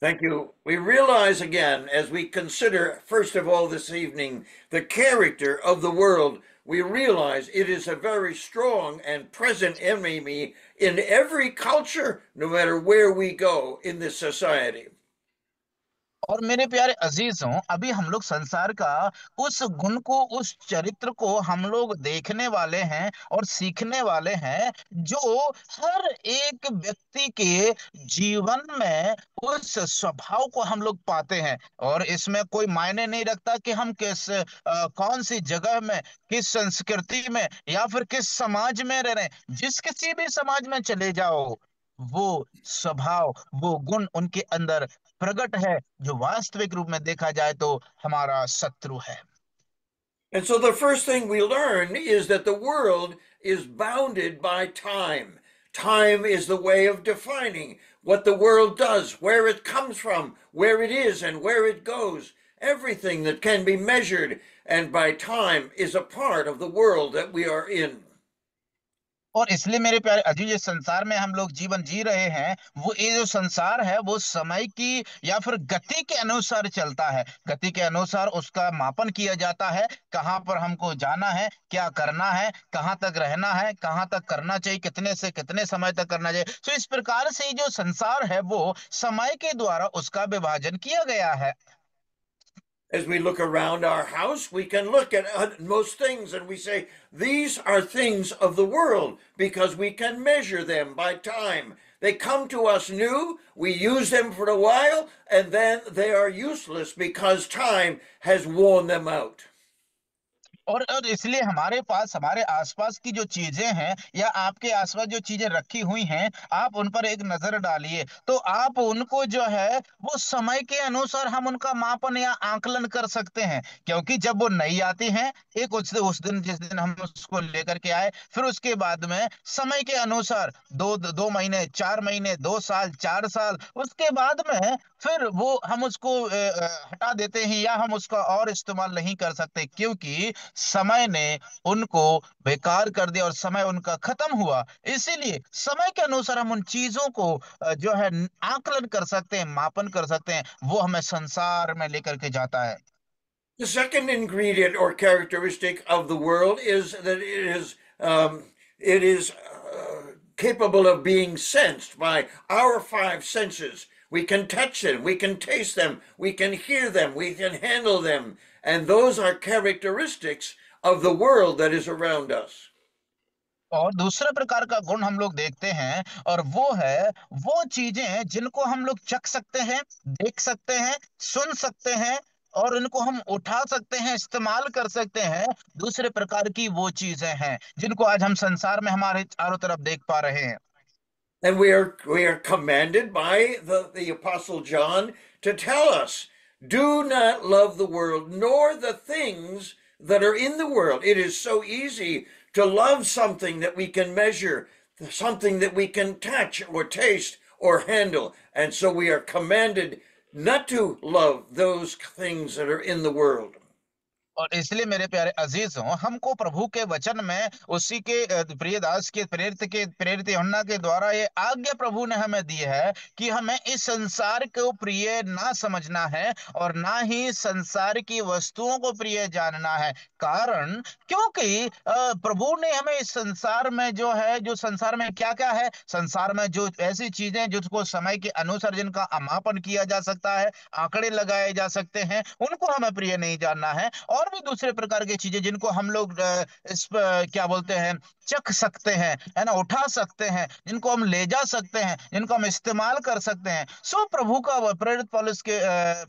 Thank you. We realize again, as we consider, first of all, this evening, the character of the world, we realize it is a very strong and present enemy in every culture, no matter where we go in this society. और मेरे प्यारे अजीजों, अभी हम लोग संसार का उस गुण को, उस चरित्र को हम लोग देखने वाले हैं और सीखने वाले हैं, जो हर एक व्यक्ति के जीवन में उस स्वभाव को हम लोग पाते हैं। और इसमें कोई मायने नहीं रखता कि हम कौन सी जगह में, किस संस्कृति में या फिर किस समाज में रह रहे हैं। जिस किसी भी समाज में चले जाओ, वो स्वभाव, वो गुण उनके अंदर प्रकट है, जो वास्तविक रूप में देखा जाए तो हमारा शत्रु है। And so the first thing we learn is that the world is bounded by time. Time is the way of defining what the world does, where it comes from, where it is, and where it goes. Everything that can be measured and by time is a part of the world that we are in. और इसलिए मेरे प्यारे अजीज, इस संसार में हम लोग जीवन जी रहे हैं, वो ये जो संसार है वो समय की या फिर गति के अनुसार चलता है। गति के अनुसार उसका मापन किया जाता है, कहाँ पर हमको जाना है, क्या करना है, कहाँ तक रहना है, कहाँ तक करना चाहिए, कितने से कितने समय तक करना चाहिए। तो इस प्रकार से ये जो संसार है वो समय के द्वारा उसका विभाजन किया गया है। As we look around our house, we can look at most things and we say, these are things of the world because we can measure them by time. They come to us new, we use them for a while, and then they are useless because time has worn them out. और इसलिए हमारे पास, हमारे आसपास की जो चीजें हैं या आपके आसपास जो चीजें रखी हुई हैं, आप उन पर एक नजर डालिए, तो आप उनको जो है वो समय के अनुसार हम उनका मापन या आकलन कर सकते हैं। क्योंकि जब वो नई आती हैं, एक उस दिन जिस दिन हम उसको लेकर के आए, फिर उसके बाद में समय के अनुसार 2 महीने, 4 महीने, 2 साल, 4 साल, उसके बाद में फिर वो हम उसको हटा देते हैं या हम उसका और इस्तेमाल नहीं कर सकते, क्योंकि समय ने उनको बेकार कर दिया और समय उनका खत्म हुआ। इसीलिए समय के अनुसार हम उन चीजों को जो है आकलन कर सकते हैं, मापन कर सकते हैं। वो हमें संसार में लेकर के जाता है। The second ingredient or characteristic of the world is that it is capable of being sensed by our five senses. We can touch them, we can taste them, we can hear them, we can handle them, and those are characteristics of the world that is around us. और दूसरे प्रकार का गुण हम लोग देखते हैं, और वो है वो चीजें जिनको हम लोग चख सकते हैं, देख सकते हैं, सुन सकते हैं, और इनको हम उठा सकते हैं, इस्तेमाल कर सकते हैं। दूसरे प्रकार की वो चीजें हैं जिनको आज हम संसार में हमारे चारों तरफ देख पा रहे हैं। And we are commanded by the Apostle John to tell us, do not love the world, nor the things that are in the world. It is so easy to love something that we can measure, something that we can touch or taste or handle. And so we are commanded not to love those things that are in the world. और इसलिए मेरे प्यारे अजीजों, हमको प्रभु के वचन में उसी के प्रिय दास के प्रेरित यूहन्ना के द्वारा ये आज्ञा प्रभु ने हमें दी है कि हमें इस संसार को प्रिय ना समझना है और ना ही संसार की वस्तुओं को प्रिय जानना है। कारण क्योंकि प्रभु ने हमें इस संसार में जो है, जो संसार में क्या क्या है, संसार में जो ऐसी चीजें जिसको समय के अनुसार जिनका अमापन किया जा सकता है, आंकड़े लगाए जा सकते हैं, उनको हमें प्रिय नहीं जानना है। और भी दूसरे प्रकार की चीजें जिनको हम लोग क्या बोलते हैं, चख सकते हैं, है ना, उठा सकते हैं, जिनको हम ले जा सकते हैं, जिनको हम इस्तेमाल कर सकते हैं। सो प्रभु का प्रेरित पौलुस के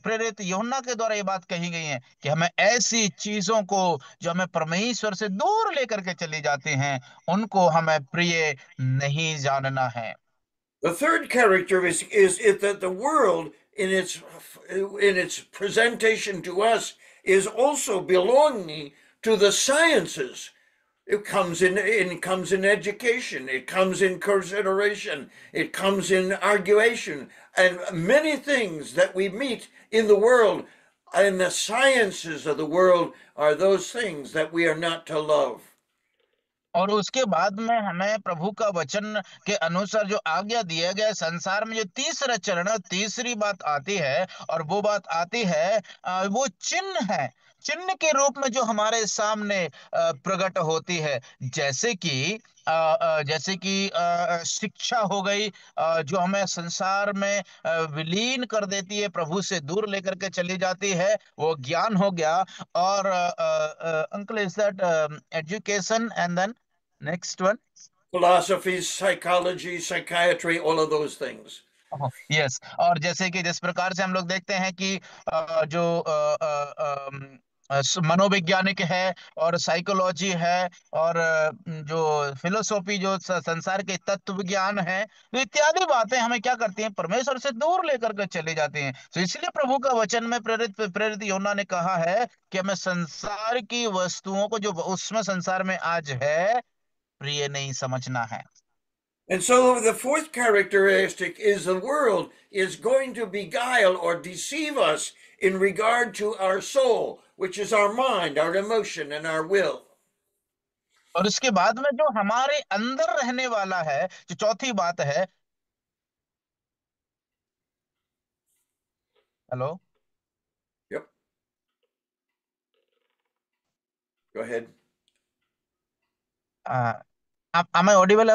प्रेरित यूहन्ना के द्वारा ये बात कही गई है कि हमें ऐसी चीजों को जो हमें परमेश्वर से दूर लेकर के चली जाती हैं, उनको हमें प्रिय नहीं जानना है। The third character is that the world in its presentation to us is also belonging to the sciences. It comes in education, it comes in consideration, it comes in arguation, and many things that we meet in the world, and the sciences of the world are those things that we are not to love. और उसके बाद में हमें प्रभु का वचन के अनुसार जो आज्ञा दिया गया है, संसार में जो तीसरा चरण है, तीसरी बात आती है, और वो बात आती है, वो चिन्ह है। चिन्ह के रूप में जो हमारे सामने प्रकट होती है, जैसे कि शिक्षा हो गई, जो हमें संसार में विलीन कर देती है, प्रभु से दूर लेकर के चली जाती है, वो ज्ञान हो गया। और uncle, is that education? And then next one? Philosophies, psychology, psychiatry, all of those things. Yes. और जैसे कि जिस प्रकार से हम लोग देखते हैं कि जो मनोवैज्ञानिक है, और साइकोलॉजी है, और जो फिलोसॉफी, जो संसार के तत्व विज्ञान है, तो इत्यादि बातें हमें क्या करती हैं, परमेश्वर से दूर लेकर के चली जाती हैं। तो इसलिए प्रभु का वचन में प्रेरित प्रेरित यूहन्ना ने कहा है कि हमें संसार की वस्तुओं को, जो उसमें संसार में आज है, प्रिय नहीं समझना है। And so the fourth characteristic is the world is going to beguile or deceive us in regard to our soul, which is our mind, our emotion, and our will. और उसके बाद में जो हमारे अंदर रहने वाला है, जो चौथी बात है। Hello? Yep. Go ahead. am I audible?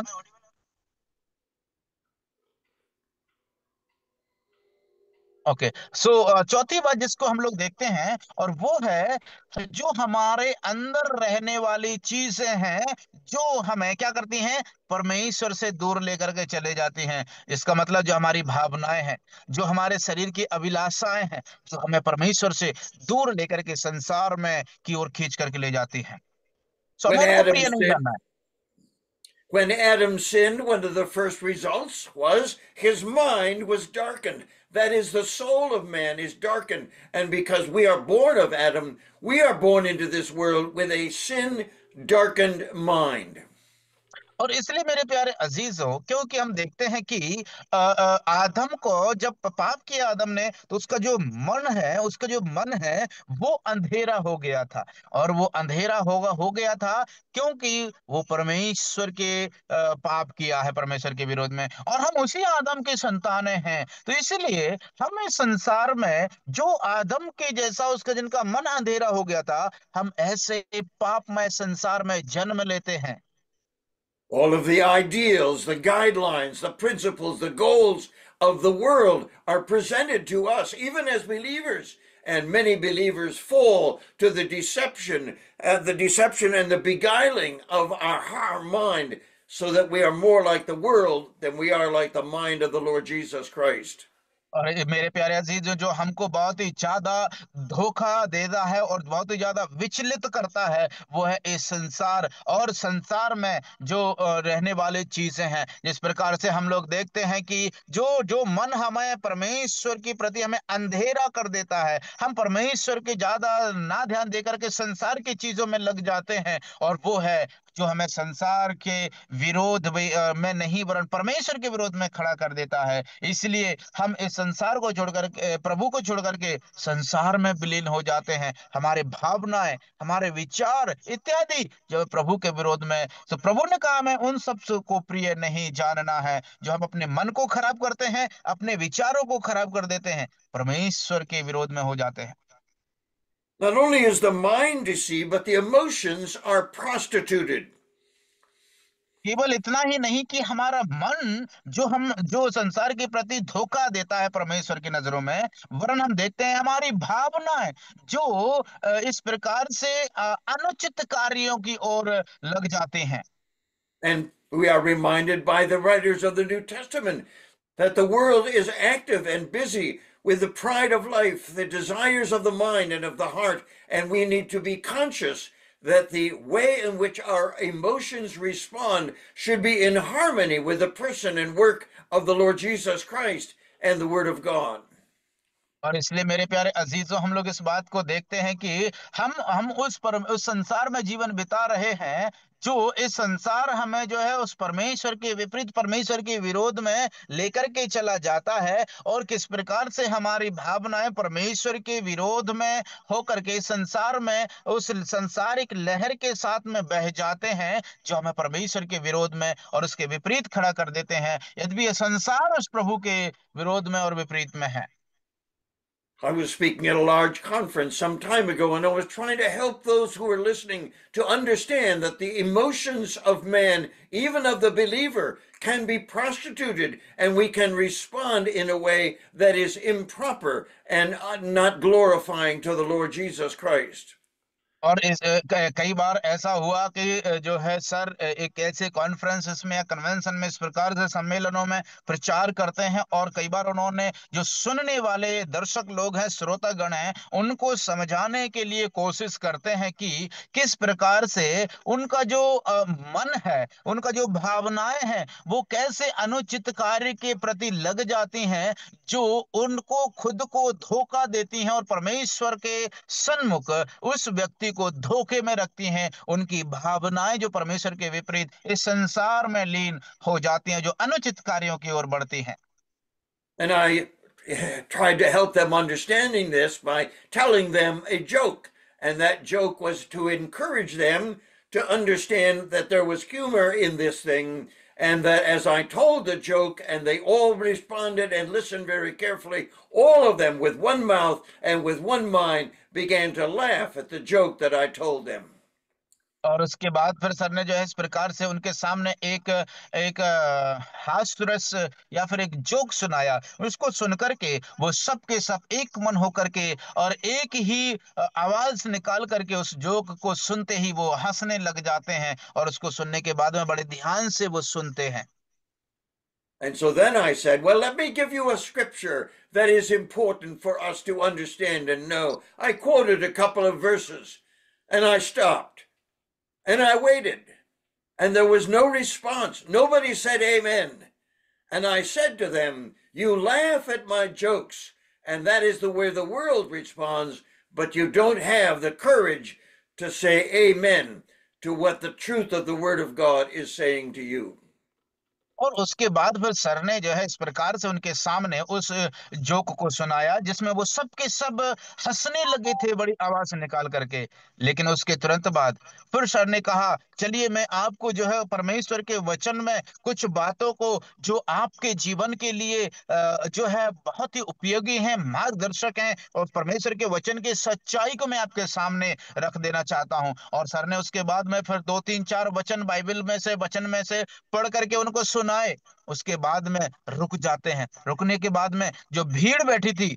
Okay. So चौथी बात जिसको हम लोग देखते हैं, और वो है जो हमारे अंदर रहने वाली चीजें हैं, जो हमें क्या करती हैं, परमेश्वर से दूर लेकर के चले जाती हैं। इसका मतलब जो हमारी भावनाएं हैं, जो हमारे शरीर की अभिलाषाएं हैं, जो हमें परमेश्वर से दूर लेकर के संसार में की ओर खींच करके ले जाती हैं। सो हमें When उनको Adam प्रिय नहीं sinned, जानना है। when Adam sinned, one of the first results was his mind was darkened. That is, the soul of man is darkened. And because we are born of Adam, we are born into this world with a sin darkened mind. और इसलिए मेरे प्यारे अजीजों, क्योंकि हम देखते हैं कि आदम को जब पाप किया आदम ने, तो उसका जो मन है, उसका जो मन है, वो अंधेरा हो गया था। और वो अंधेरा हो गया था क्योंकि वो परमेश्वर के पाप किया है, परमेश्वर के विरोध में। और हम उसी आदम के संतानें हैं, तो इसलिए हम इस संसार में जो आदम के जैसा, उसका जिनका मन अंधेरा हो गया था, हम ऐसे पापमय संसार में जन्म लेते हैं। All of the ideals, the guidelines, the principles, the goals of the world are presented to us, even as believers. And many believers fall to the deception and the beguiling of our mind, so that we are more like the world than we are like the mind of the Lord Jesus Christ. और ये मेरे प्यारे अजीज, जो हमको बहुत ही ज्यादा धोखा देता है और बहुत ही ज्यादा विचलित करता है, वो है इस संसार, और संसार में जो रहने वाली चीजें हैं। जिस प्रकार से हम लोग देखते हैं कि जो जो मन हमें परमेश्वर के प्रति हमें अंधेरा कर देता है, हम परमेश्वर के ज्यादा ना ध्यान देकर के संसार की चीजों में लग जाते हैं, और वो है जो हमें संसार के में नहीं, वरन परमेश्वर के विरोध में खड़ा कर देता है। इसलिए हम इस संसार को छोड़कर प्रभु को छोड़कर के संसार में विलीन हो जाते हैं। हमारे भावनाएं, हमारे विचार इत्यादि जो प्रभु के विरोध में, तो प्रभु ने कहा हमें उन सब को प्रिय नहीं जानना है। जो हम अपने मन को खराब करते हैं, अपने विचारों को खराब कर देते हैं, परमेश्वर के विरोध में हो जाते हैं। Not only is the mind deceived, but the emotions are prostituted. केवल इतना ही नहीं कि हमारा मन, जो संसार के प्रति धोखा देता है परमेश्वर की नजरों में, वरन हम देखते हैं हमारी भावनाएं जो इस प्रकार से अनुचित कार्यों की ओर लग जाते हैं। And we are reminded by the writers of the New Testament that the world is active and busy with the pride of life, the desires of the mind and of the heart, and we need to be conscious that the way in which our emotions respond should be in harmony with the person and work of the Lord Jesus Christ and the Word of God. और इसलिए मेरे प्यारे अजीजों, हम लोग इस बात को देखते हैं कि हम उस संसार में जीवन बिता रहे हैं, जो इस संसार हमें जो है उस परमेश्वर के विपरीत, परमेश्वर के विरोध में लेकर के चला जाता है, और किस प्रकार से हमारी भावनाएं परमेश्वर के विरोध में होकर के इस संसार में उस संसारिक लहर के साथ में बह जाते हैं, जो हमें परमेश्वर के विरोध में और उसके विपरीत खड़ा कर देते हैं, यद्यपि ये संसार उस प्रभु के विरोध में और विपरीत में है। I was speaking at a large conference some time ago, and I was trying to help those who were listening to understand that the emotions of man, even of the believer, can be prostituted, and we can respond in a way that is improper and not glorifying to the Lord Jesus Christ. और कई बार ऐसा हुआ कि जो है sir, एक ऐसे conferences में या कन्वेंशन में, इस प्रकार से सम्मेलनों में प्रचार करते हैं, और कई बार उन्होंने जो सुनने वाले दर्शक लोग हैं, श्रोतागण हैं, उनको समझाने के लिए कोशिश करते हैं कि किस प्रकार से उनका जो मन है, उनका जो भावनाएं हैं, वो कैसे अनुचित कार्य के प्रति लग जाती हैं, जो उनको खुद को धोखा देती हैं और परमेश्वर के सन्मुख उस व्यक्ति को धोखे में रखती हैं। उनकी भावनाएं जो परमेश्वर के विपरीत इस संसार में लीन हो जाती हैं, जो अनुचित कार्यों की ओर बढ़ती हैं। And I tried to help them understanding this by telling them a joke. And that joke was to encourage them to understand that there was humor in this thing. And that as I told the joke, and they all responded and listened very carefully, all of them with one mouth and with one mind began to laugh at the joke that I told them. और उसके बाद फिर sir ने जो है इस प्रकार से उनके सामने एक एक हास्यरस या फिर एक जोक सुनाया। उसको सुनकर के वो सब के सब एक मन होकर के और एक ही आवाज निकाल करके उस जोक को सुनते ही वो हंसने लग जाते हैं, और उसको सुनने के बाद में बड़े ध्यान से वो सुनते हैं। And so then I said, well, let me give you a scripture that is important for us to understand and know. I quoted a couple of verses, and I stopped. And I waited, and there was no response. Nobody said amen. And I said to them, you laugh at my jokes, and that is the way the world responds, but you don't have the courage to say amen to what the truth of the Word of God is saying to you. और उसके बाद फिर sir ने जो है इस प्रकार से उनके सामने उस जोक को सुनाया, जिसमें वो सब के सब हंसने लगे थे बड़ी आवाज निकाल करके। लेकिन उसके तुरंत बाद फिर सर ने कहा, चलिए मैं आपको जो है परमेश्वर के वचन में कुछ बातों को, जो आपके जीवन के लिए जो है बहुत ही उपयोगी हैं, मार्गदर्शक हैं, और परमेश्वर के वचन की सच्चाई को मैं आपके सामने रख देना चाहता हूं। और सर ने उसके बाद में फिर दो तीन चार वचन बाइबल में से, वचन में से पढ़ करके उनको सुनाए। उसके बाद में रुक जाते हैं। रुकने के बाद में जो भीड़ बैठी थी,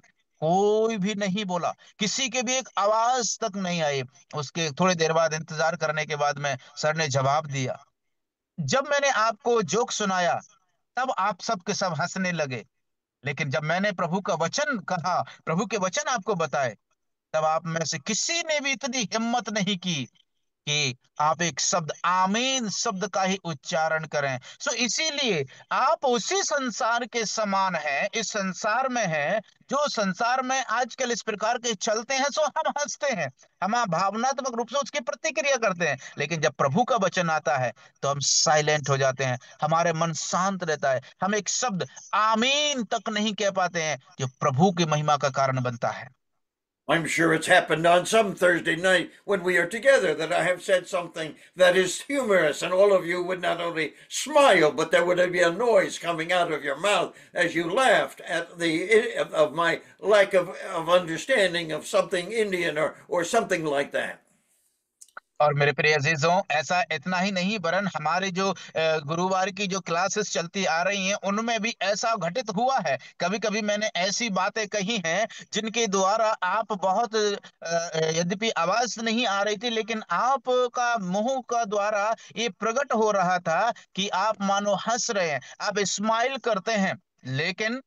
कोई भी नहीं बोला, किसी के भी एक आवाज तक नहीं आई। उसके थोड़ी देर बाद इंतजार करने के बाद में सर ने जवाब दिया, जब मैंने आपको जोक सुनाया तब आप सब के सब हंसने लगे, लेकिन जब मैंने प्रभु का वचन कहा, प्रभु के वचन आपको बताए, तब आप में से किसी ने भी इतनी हिम्मत नहीं की कि आप एक शब्द आमीन शब्द का ही उच्चारण करें। सो इसीलिए आप उसी संसार के समान हैं, इस संसार में हैं, जो संसार में आजकल इस प्रकार के चलते हैं। सो हम हंसते हैं, हम भावनात्मक रूप से उसकी प्रतिक्रिया करते हैं, लेकिन जब प्रभु का वचन आता है तो हम साइलेंट हो जाते हैं, हमारे मन शांत रहता है, हम एक शब्द आमीन तक नहीं कह पाते हैं, जो प्रभु की महिमा का कारण बनता है। I'm sure it's happened on some Thursday night when we are together that I have said something that is humorous, and all of you would not only smile, but there would be a noise coming out of your mouth as you laughed at the of my lack of understanding of something Indian or something like that. और मेरे प्रिय अजीजों, ऐसा इतना ही नहीं, वरन हमारे जो गुरुवार की जो क्लासेस चलती आ रही हैं, उनमें भी ऐसा घटित हुआ है। कभी कभी मैंने ऐसी बातें कही हैं जिनके द्वारा आप बहुत यद्यपि आवाज नहीं आ रही थी, लेकिन आपका मुंह का द्वारा ये प्रकट हो रहा था कि आप मानो हंस रहे हैं, आप स्माइल करते हैं, लेकिन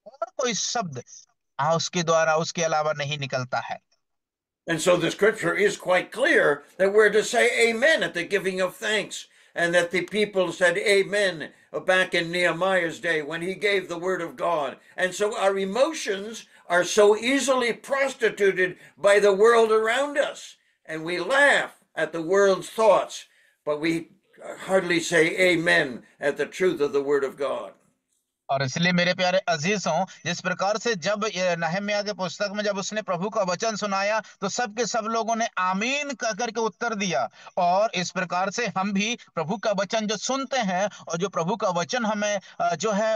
और कोई शब्द उसके द्वारा, उसके अलावा नहीं निकलता है। And so the scripture is quite clear that we're to say amen at the giving of thanks. and that the people said amen back in Nehemiah's day when he gave the word of God. And so our emotions are so easily prostituted by the world around us, and we laugh at the world's thoughts, but we hardly say amen at the truth of the word of God. और इसलिए मेरे प्यारे अजीजों, जिस प्रकार से जब ये नहम्याह के पुस्तक में जब उसने प्रभु का वचन सुनाया तो सब के सब लोगों ने आमीन कह करके उत्तर दिया। और इस प्रकार से हम भी प्रभु का वचन जो सुनते हैं और जो प्रभु का वचन हमें जो है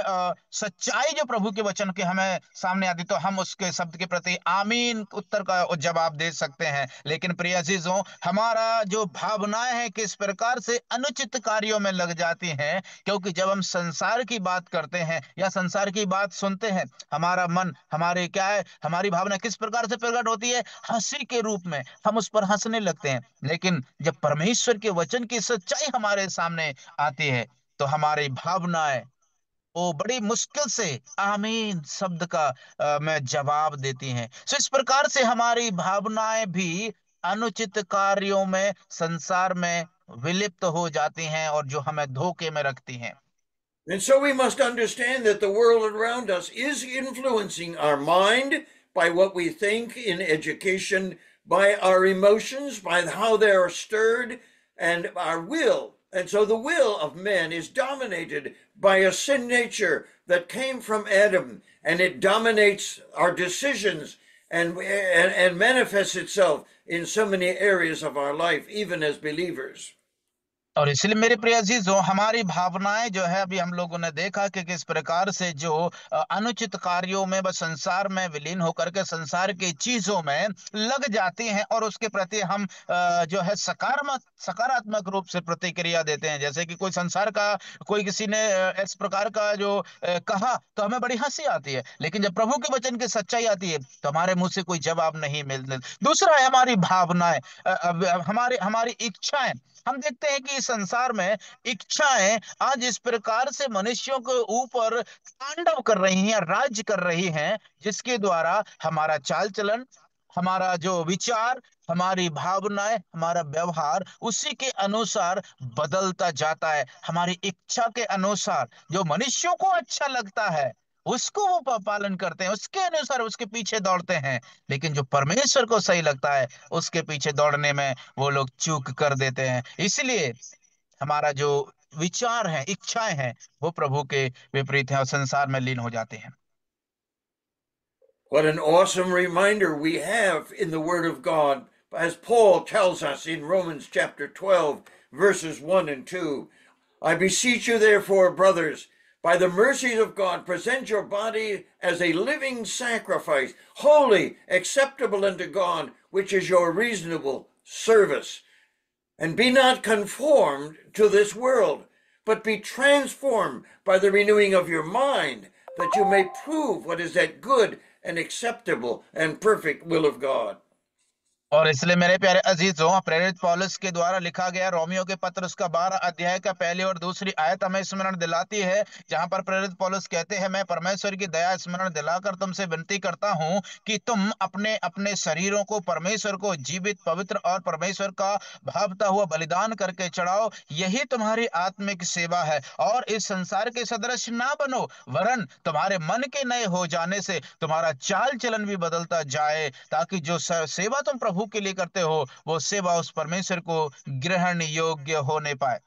सच्चाई जो प्रभु के वचन के हमें सामने आती तो हम उसके शब्द के प्रति आमीन उत्तर का जवाब दे सकते हैं। लेकिन प्रिय अजीजों, हमारा जो भावनाएं हैं किस प्रकार से अनुचित कार्यों में लग जाती हैं, क्योंकि जब हम संसार की बात करते हैं या संसार की बात सुनते हैं, हमारा मन हमारे क्या है, हमारी भावना किस प्रकार से प्रकट होती है, हंसी के रूप में हम उस पर हंसने लगते हैं। लेकिन जब परमेश्वर के वचन की सच्चाई हमारे सामने आती है तो हमारी भावनाएं वो बड़ी मुश्किल से आमीन शब्द का में जवाब देती हैं। सो इस प्रकार से हमारी भावनाएं भी अनुचित कार्यों में संसार में विलिप्त हो जाती हैं और जो हमें धोखे में रखती हैं। And so we must understand that the world around us is influencing our mind by what we think in education, by our emotions, by how they are stirred, and our will. And so the will of men is dominated by a sin nature that came from Adam, and it dominates our decisions and manifests itself in so many areas of our life, even as believers. और इसलिए मेरे प्रिय अजीजों, हमारी भावनाएं जो है अभी हम लोगों ने देखा कि किस प्रकार से जो अनुचित कार्यों में व संसार में विलीन होकर के संसार की चीजों में लग जाती हैं और उसके प्रति हम जो है सकारात्मक रूप से प्रतिक्रिया देते हैं। जैसे कि कोई संसार का कोई किसी ने इस प्रकार का जो कहा तो हमें बड़ी हंसी आती है, लेकिन जब प्रभु के वचन की सच्चाई आती है तो हमारे मुंह से कोई जवाब नहीं मिलता। दूसरा है हमारी भावनाएं, हमारी हमारी इच्छाएं। हम देखते हैं कि इस संसार में इच्छाएं आज इस प्रकार से मनुष्यों के ऊपर तांडव कर रही हैं, राज्य कर रही हैं, जिसके द्वारा हमारा चाल चलन, हमारा जो विचार, हमारी भावनाएं, हमारा व्यवहार उसी के अनुसार बदलता जाता है। हमारी इच्छा के अनुसार जो मनुष्यों को अच्छा लगता है उसको वो पालन करते हैं, उसके अनुसार उसके पीछे दौड़ते हैं। लेकिन जो परमेश्वर को सही लगता है उसके पीछे दौड़ने में वो लोग चूक कर देते हैं। इसलिए हमारा जो विचार है, इच्छाएं हैं, वो प्रभु के विपरीत है और संसार में लीन हो जाते हैं। What an awesome reminder we have in the Word of God, as Paul tells us in Romans chapter 12, verses 1 and 2. I beseech you, therefore, brothers, by the mercies of God, present your body as a living sacrifice, holy, acceptable unto God, which is your reasonable service. And be not conformed to this world, but be transformed by the renewing of your mind, that you may prove what is that good and acceptable and perfect will of God. और इसलिए मेरे प्यारे अजीजों, प्रेरित पौलुस के द्वारा लिखा गया रोमियो के पत्र उसका 12 अध्याय का पहली और दूसरी आयत हमें स्मरण दिलाती है, जहां पर प्रेरित पौलुस कहते हैं, मैं परमेश्वर की दया स्मरण दिलाकर तुमसे विनती करता हूं कि तुम अपने अपने शरीरों को परमेश्वर को जीवित, पवित्र और परमेश्वर का भावता हुआ बलिदान करके चढ़ाओ, यही तुम्हारी आत्मिक सेवा है। और इस संसार के सदृश ना बनो, वरन तुम्हारे मन के नए हो जाने से तुम्हारा चाल चलन भी बदलता जाए, ताकि जो सेवा तुम प्रभु के लिए करते हो वो सेवा उस परमेश्वर को ग्रहण योग्य होने पाए।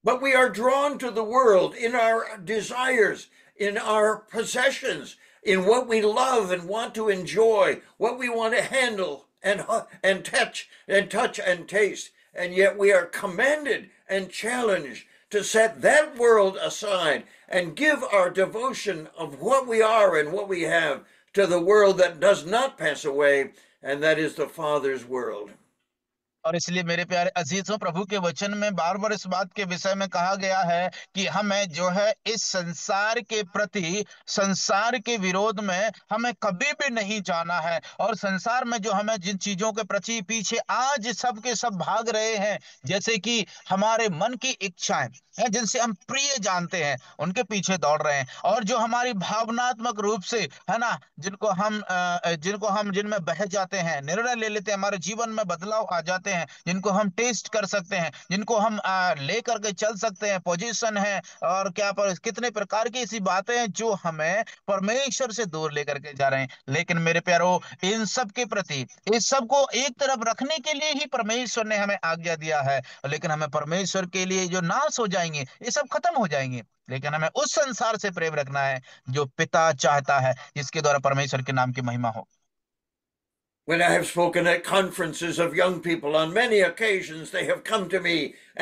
But we are drawn to the world in our desires, in our possessions, in what we love and want to enjoy, what we want to handle and touch and taste. And yet we are commanded and challenged to set that world aside and give our devotion of what we are and what we have to the world that does not pass away, and that is the Father's world. और इसलिए मेरे प्यारे अजीजों, प्रभु के वचन में बार बार इस बात के विषय में कहा गया है कि हमें जो है इस संसार के प्रति, संसार के विरोध में हमें कभी भी नहीं जाना है। और संसार में जो हमें जिन चीजों के प्रति पीछे आज सब के सब भाग रहे हैं, जैसे कि हमारे मन की इच्छाएं, हैं, जिनसे हम प्रिय जानते हैं, उनके पीछे दौड़ रहे हैं। और जो हमारी भावनात्मक रूप से, है ना, जिनको हम जिनमें बह जाते हैं, निर्णय ले लेते हैं, हमारे जीवन में बदलाव आ जाते हैं, जिनको हम टेस्ट कर सकते हैं, जिनको हम ले करके चल सकते हैं, पोजीशन है और क्या पर कितने प्रकार की ऐसी बातें हैं जो हमें परमेश्वर से दूर लेकर के जा रहे हैं। लेकिन मेरे प्यारो, इन सब के प्रति, इस सब को एक तरफ रखने के लिए ही परमेश्वर ने हमें आज्ञा दिया है। लेकिन हमें परमेश्वर के लिए जो नाश हो जाएंगे, ये सब खत्म हो जाएंगे। लेकिन हमें उस संसार से प्रेम रखना है जो पिता चाहता है, जिसके द्वारा परमेश्वर के नाम की महिमा हो। When I have spoken at conferences of young people, on many occasions they have come to me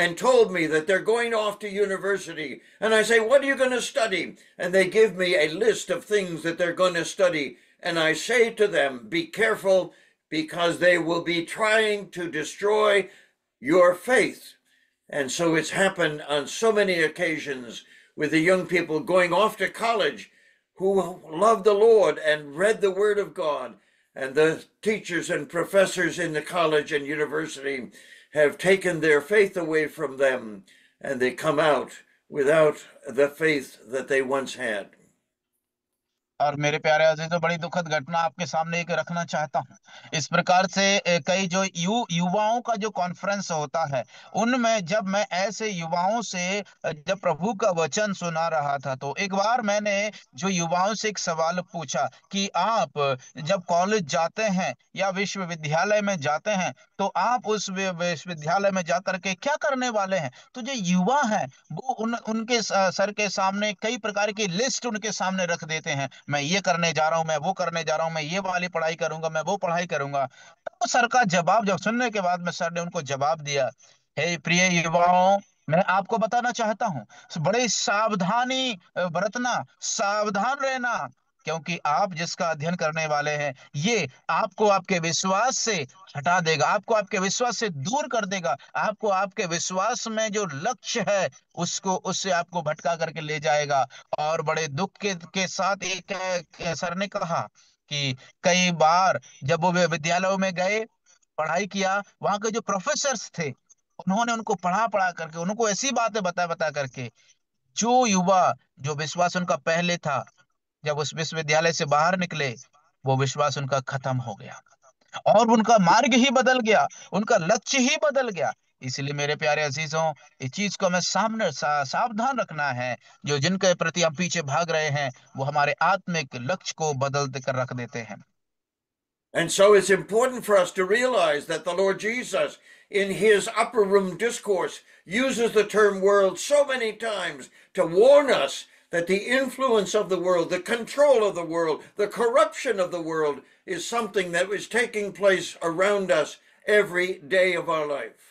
and told me that they're going off to university. And I say, "What are you going to study?" And they give me a list of things that they're going to study. And I say to them, "Be careful, because they will be trying to destroy your faith." And so it's happened on so many occasions with the young people going off to college who loved the Lord and read the Word of God. And the teachers and professors in the college and university have taken their faith away from them, and they come out without the faith that they once had. और मेरे प्यारे अजीजों, बड़ी दुखद घटना आपके सामने एक रखना चाहता हूँ। इस प्रकार से कई जो युवाओं का जो कॉन्फ्रेंस होता है, उनमें जब मैं ऐसे युवाओं से जब प्रभु का वचन सुना रहा था, तो एक बार मैंने जो युवाओं से एक सवाल पूछा कि आप जब कॉलेज जाते हैं या विश्वविद्यालय में जाते हैं, तो आप उस विश्वविद्यालय में जाकर के क्या करने वाले हैं? तो जो युवा हैं, वो उनके सर के सामने कई प्रकार की लिस्ट उनके सामने रख देते हैं। मैं ये करने जा रहा हूं, मैं वो करने जा रहा हूं, मैं ये वाली पढ़ाई करूंगा, मैं वो पढ़ाई करूंगा। तो सर का जवाब जब सुनने के बाद में सर ने उनको जवाब दिया, हे प्रिय युवाओं, मैं आपको बताना चाहता हूं, बड़े सावधानी बरतना, सावधान रहना, क्योंकि आप जिसका अध्ययन करने वाले हैं, ये आपको आपके विश्वास से हटा देगा, आपको आपके विश्वास से दूर कर देगा, आपको आपके विश्वास में जो लक्ष्य है उसको उससे आपको भटका करके ले जाएगा। और बड़े दुख के साथ एक सर ने कहा कि कई बार जब वो विद्यालयों में गए, पढ़ाई किया, वहां के जो प्रोफेसर्स थे, उन्होंने उनको पढ़ा पढ़ा करके, उनको ऐसी बातें बता बता करके, जो युवा, जो विश्वास उनका पहले था, जब उस विश्वविद्यालय से बाहर निकले, वो विश्वास उनका खत्म हो गया और उनका मार्ग ही बदल गया, उनका लक्ष्य ही बदल गया। इसलिए मेरे प्यारे अजीजों, इस चीज को हमें सामने सावधान रखना है। जो जिनके प्रति हम पीछे भाग रहे हैं, वो हमारे आत्मिक लक्ष्य को बदल कर रख देते हैं। And so it's important for us to realize that the Lord Jesus, in his upper room discourse, uses the term world so many times to warn us that the influence of the world, the control of the world, the corruption of the world is something that is taking place around us every day of our life.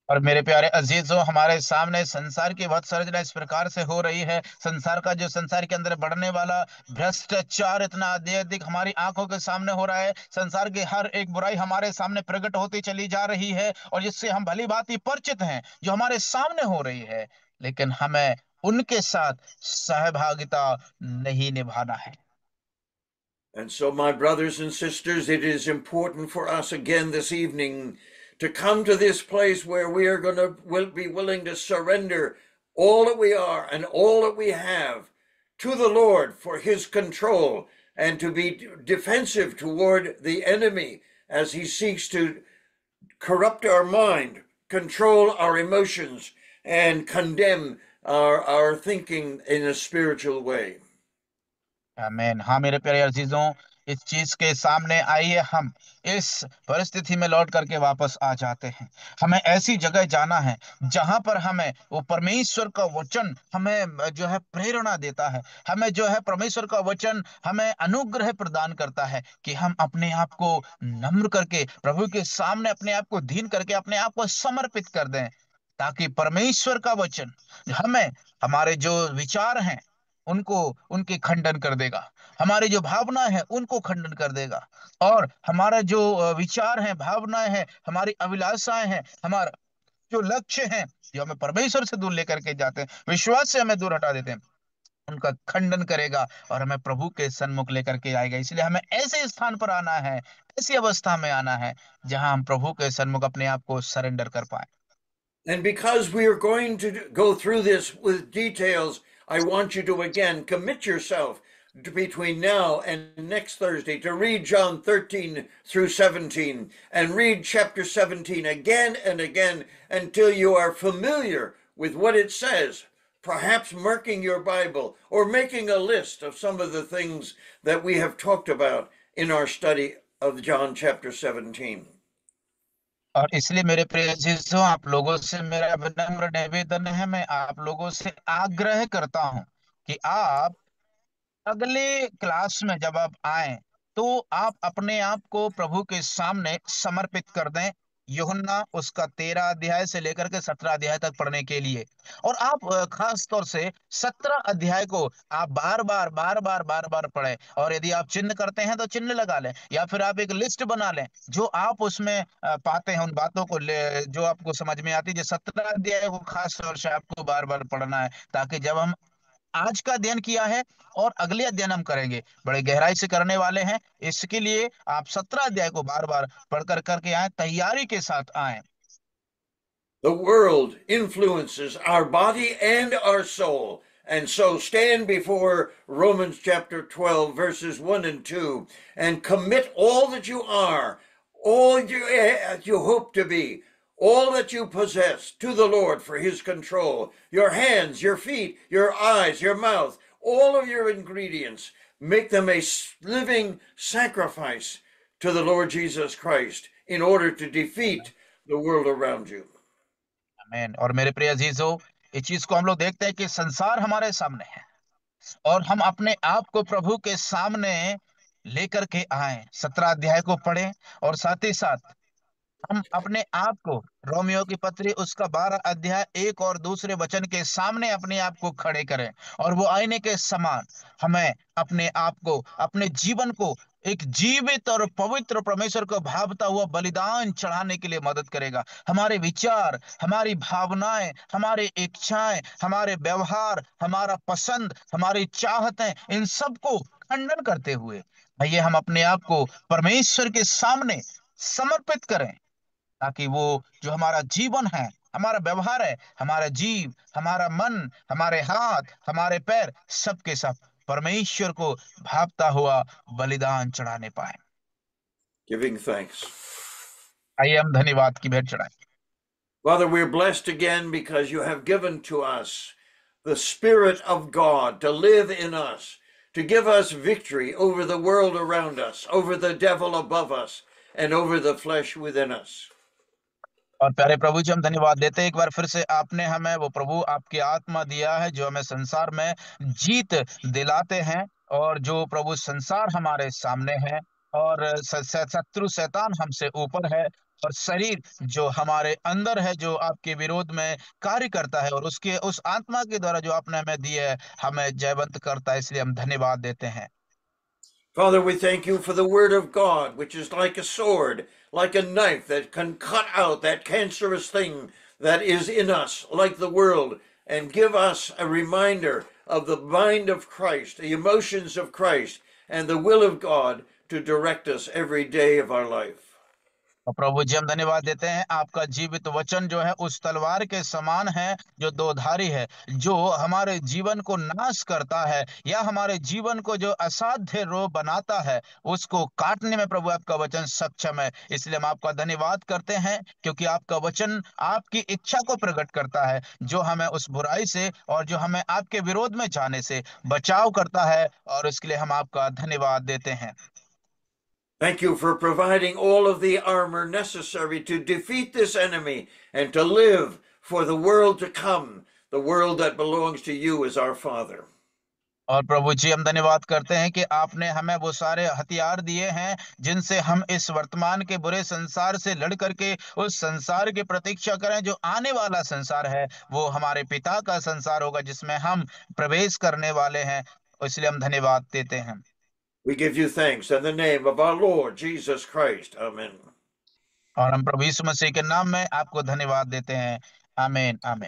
और मेरे प्यारे अजीजों, हमारे सामने संसार की वध सर्जना इस प्रकार से हो रही है। संसार का जो संसार के अंदर बढ़ने वाला भ्रष्टाचार इतना अधिक हमारी आंखों के सामने हो रहा है। संसार की हर एक बुराई हमारे सामने प्रकट होती चली जा रही है, और जिससे हम भली भांति परिचित हैं, जो हमारे सामने हो रही है। लेकिन हमें उनके साथ सहभागिता नहीं निभाना है। And so, my brothers and sisters, it is important for us again this evening to come to this place where we are going to will be willing to surrender all that we are and all that we have to the Lord for his control, and to be defensive toward the enemy as he seeks to corrupt our mind, control our emotions, and condemn our thinking in a spiritual way. आमीन। हाँ मेरे प्यारे अजीजों, इस चीज के सामने आइए, हम इस परिस्थिति में लौट करके वापस आ जाते हैं। हमें ऐसी जगह जाना है जहां पर हमें वो परमेश्वर का वचन हमें जो है प्रेरणा देता है, हमें जो है परमेश्वर का वचन हमें अनुग्रह प्रदान करता है कि हम अपने आप को नम्र करके प्रभु के सामने अपने आप को दीन करके अपने आप को समर्पित कर दें, ताकि परमेश्वर का वचन हमें, हमारे जो विचार हैं उनको, उनके खंडन कर देगा, हमारी जो भावनाएं हैं उनको खंडन कर देगा, और हमारा जो विचार है, भावनाएं हैं, हमारी अभिलाषाएं हैं, हमारा जो लक्ष्य है, जो हमें परमेश्वर से दूर लेकर के जाते हैं, विश्वास से हमें दूर हटा देते हैं, उनका खंडन करेगा और हमें प्रभु के सन्मुख लेकर के आएगा। इसलिए हमें ऐसे स्थान पर आना है, ऐसी अवस्था में आना है जहां हम प्रभु के सन्मुख अपने आप को सरेंडर कर पाए। And because we are going to go through this with details, I want you to again commit yourself between now and next Thursday to read John 13 through 17 and read chapter 17 again and again until you are familiar with what it says, perhaps marking your Bible or making a list of some of the things that we have talked about in our study of John chapter 17. और इसलिए मेरे प्रिय अजीजों, आप लोगों से मेरा विनम्र निवेदन है, मैं आप लोगों से आग्रह करता हूं कि आप अगले क्लास में जब आप आए तो आप अपने आप को प्रभु के सामने समर्पित कर दें, यूहन्ना उसका 13 अध्याय से लेकर के 17 अध्याय तक पढ़ने के लिए। और आप खास तौर से 17 अध्याय को आप बार बार पढ़ें। और यदि आप चिन्ह करते हैं तो चिन्ह लगा लें, या फिर आप एक लिस्ट बना लें जो आप उसमें पाते हैं, उन बातों को जो आपको समझ में आती है। जो 17 अध्याय को खास तौर से आपको बार बार पढ़ना है, ताकि जब हम आज का अध्ययन किया है और अगले अध्ययन हम करेंगे, बड़े गहराई से करने वाले हैं। इसके लिए आप 17 अध्याय को बार बार पढ़कर करके आए, तैयारी के साथ आए। The world influences our body and our soul. And so stand before Romans chapter 12, verses 1 and 2, and commit all that you are, all you hope to be, all that you possess to the Lord for his control. Your hands, your feet, your eyes, your mouth, all of your ingredients, make them a living sacrifice to the Lord Jesus Christ in order to defeat the world around you. आमीन। और मेरे प्रिय अजीजों, इस चीज को हम लोग देखते हैं कि संसार हमारे सामने है और हम अपने आप को प्रभु के सामने लेकर के आए, 17 अध्याय को पढ़ें और साथ ही साथ हम अपने आप को रोमियो की पत्री उसका 12 अध्याय 1 और 2 वचन के सामने अपने आप को खड़े करें, और वो आईने के समान हमें अपने आप को, अपने जीवन को एक जीवित और पवित्र परमेश्वर को भावता हुआ बलिदान चढ़ाने के लिए मदद करेगा। हमारे विचार, हमारी भावनाएं, हमारे इच्छाएं, हमारे व्यवहार, हमारा पसंद, हमारी चाहतें, इन सब को खंडन करते हुए आइए हम अपने आप को परमेश्वर के सामने समर्पित करें, ताकि वो जो हमारा जीवन है, हमारा व्यवहार है, हमारा जीव, हमारा मन, हमारे हाथ, हमारे पैर, सब के सब परमेश्वर को भावता हुआ बलिदान चढ़ाने पाए। Giving thanks. आइए हम धन्यवाद की भेंट चढ़ाएं। Father, we're blessed again because you have given to us the Spirit of God to live in us, to give us victory over the world around us, over the devil above us, and over the flesh within us. और प्यारे प्रभु जी, हम धन्यवाद देते हैं एक बार फिर से आपने हमें वो प्रभु आपकी आत्मा दिया है जो हमें संसार में जीत दिलाते हैं, और जो प्रभु संसार हमारे सामने है और शत्रु शैतान हमसे ऊपर है, और शरीर जो हमारे अंदर है जो आपके विरोध में कार्य करता है, और उसके उस आत्मा के द्वारा जो आपने हमें दी है हमें जयवंत करता है। इसलिए हम धन्यवाद देते हैं। Father, we thank you for the Word of God, which is like a sword, like a knife that can cut out that cancerous thing that is in us, like the world, and give us a reminder of the mind of Christ, the emotions of Christ, and the will of God to direct us every day of our life. और प्रभु जी, हम धन्यवाद देते हैं, आपका जीवित वचन जो है उस तलवार के समान है जो दो धारी है, जो हमारे जीवन को नाश करता है या हमारे जीवन को जो असाध्य रोग बनाता है उसको काटने में प्रभु आपका वचन सक्षम है। इसलिए हम आपका धन्यवाद करते हैं, क्योंकि आपका वचन आपकी इच्छा को प्रकट करता है, जो हमें उस बुराई से और जो हमें आपके विरोध में जाने से बचाव करता है, और इसके लिए हम आपका धन्यवाद देते हैं। Thank you for providing all of the armor necessary to defeat this enemy and to live for the world to come, the world that belongs to you as our Father. और प्रभु जी, हम धन्यवाद करते हैं कि आपने हमें वो सारे हथियार दिए हैं जिनसे हम इस वर्तमान के बुरे संसार से लड़ करके उस संसार की प्रतीक्षा करें जो आने वाला संसार है, वो हमारे पिता का संसार होगा जिसमें हम प्रवेश करने वाले हैं। इसलिए हम धन्यवाद देते हैं। We give you thanks in the name of our Lord Jesus Christ. Amen. और हम प्रभु यीशु मसीह के नाम में आपको धन्यवाद देते हैं। आमीन, आमीन।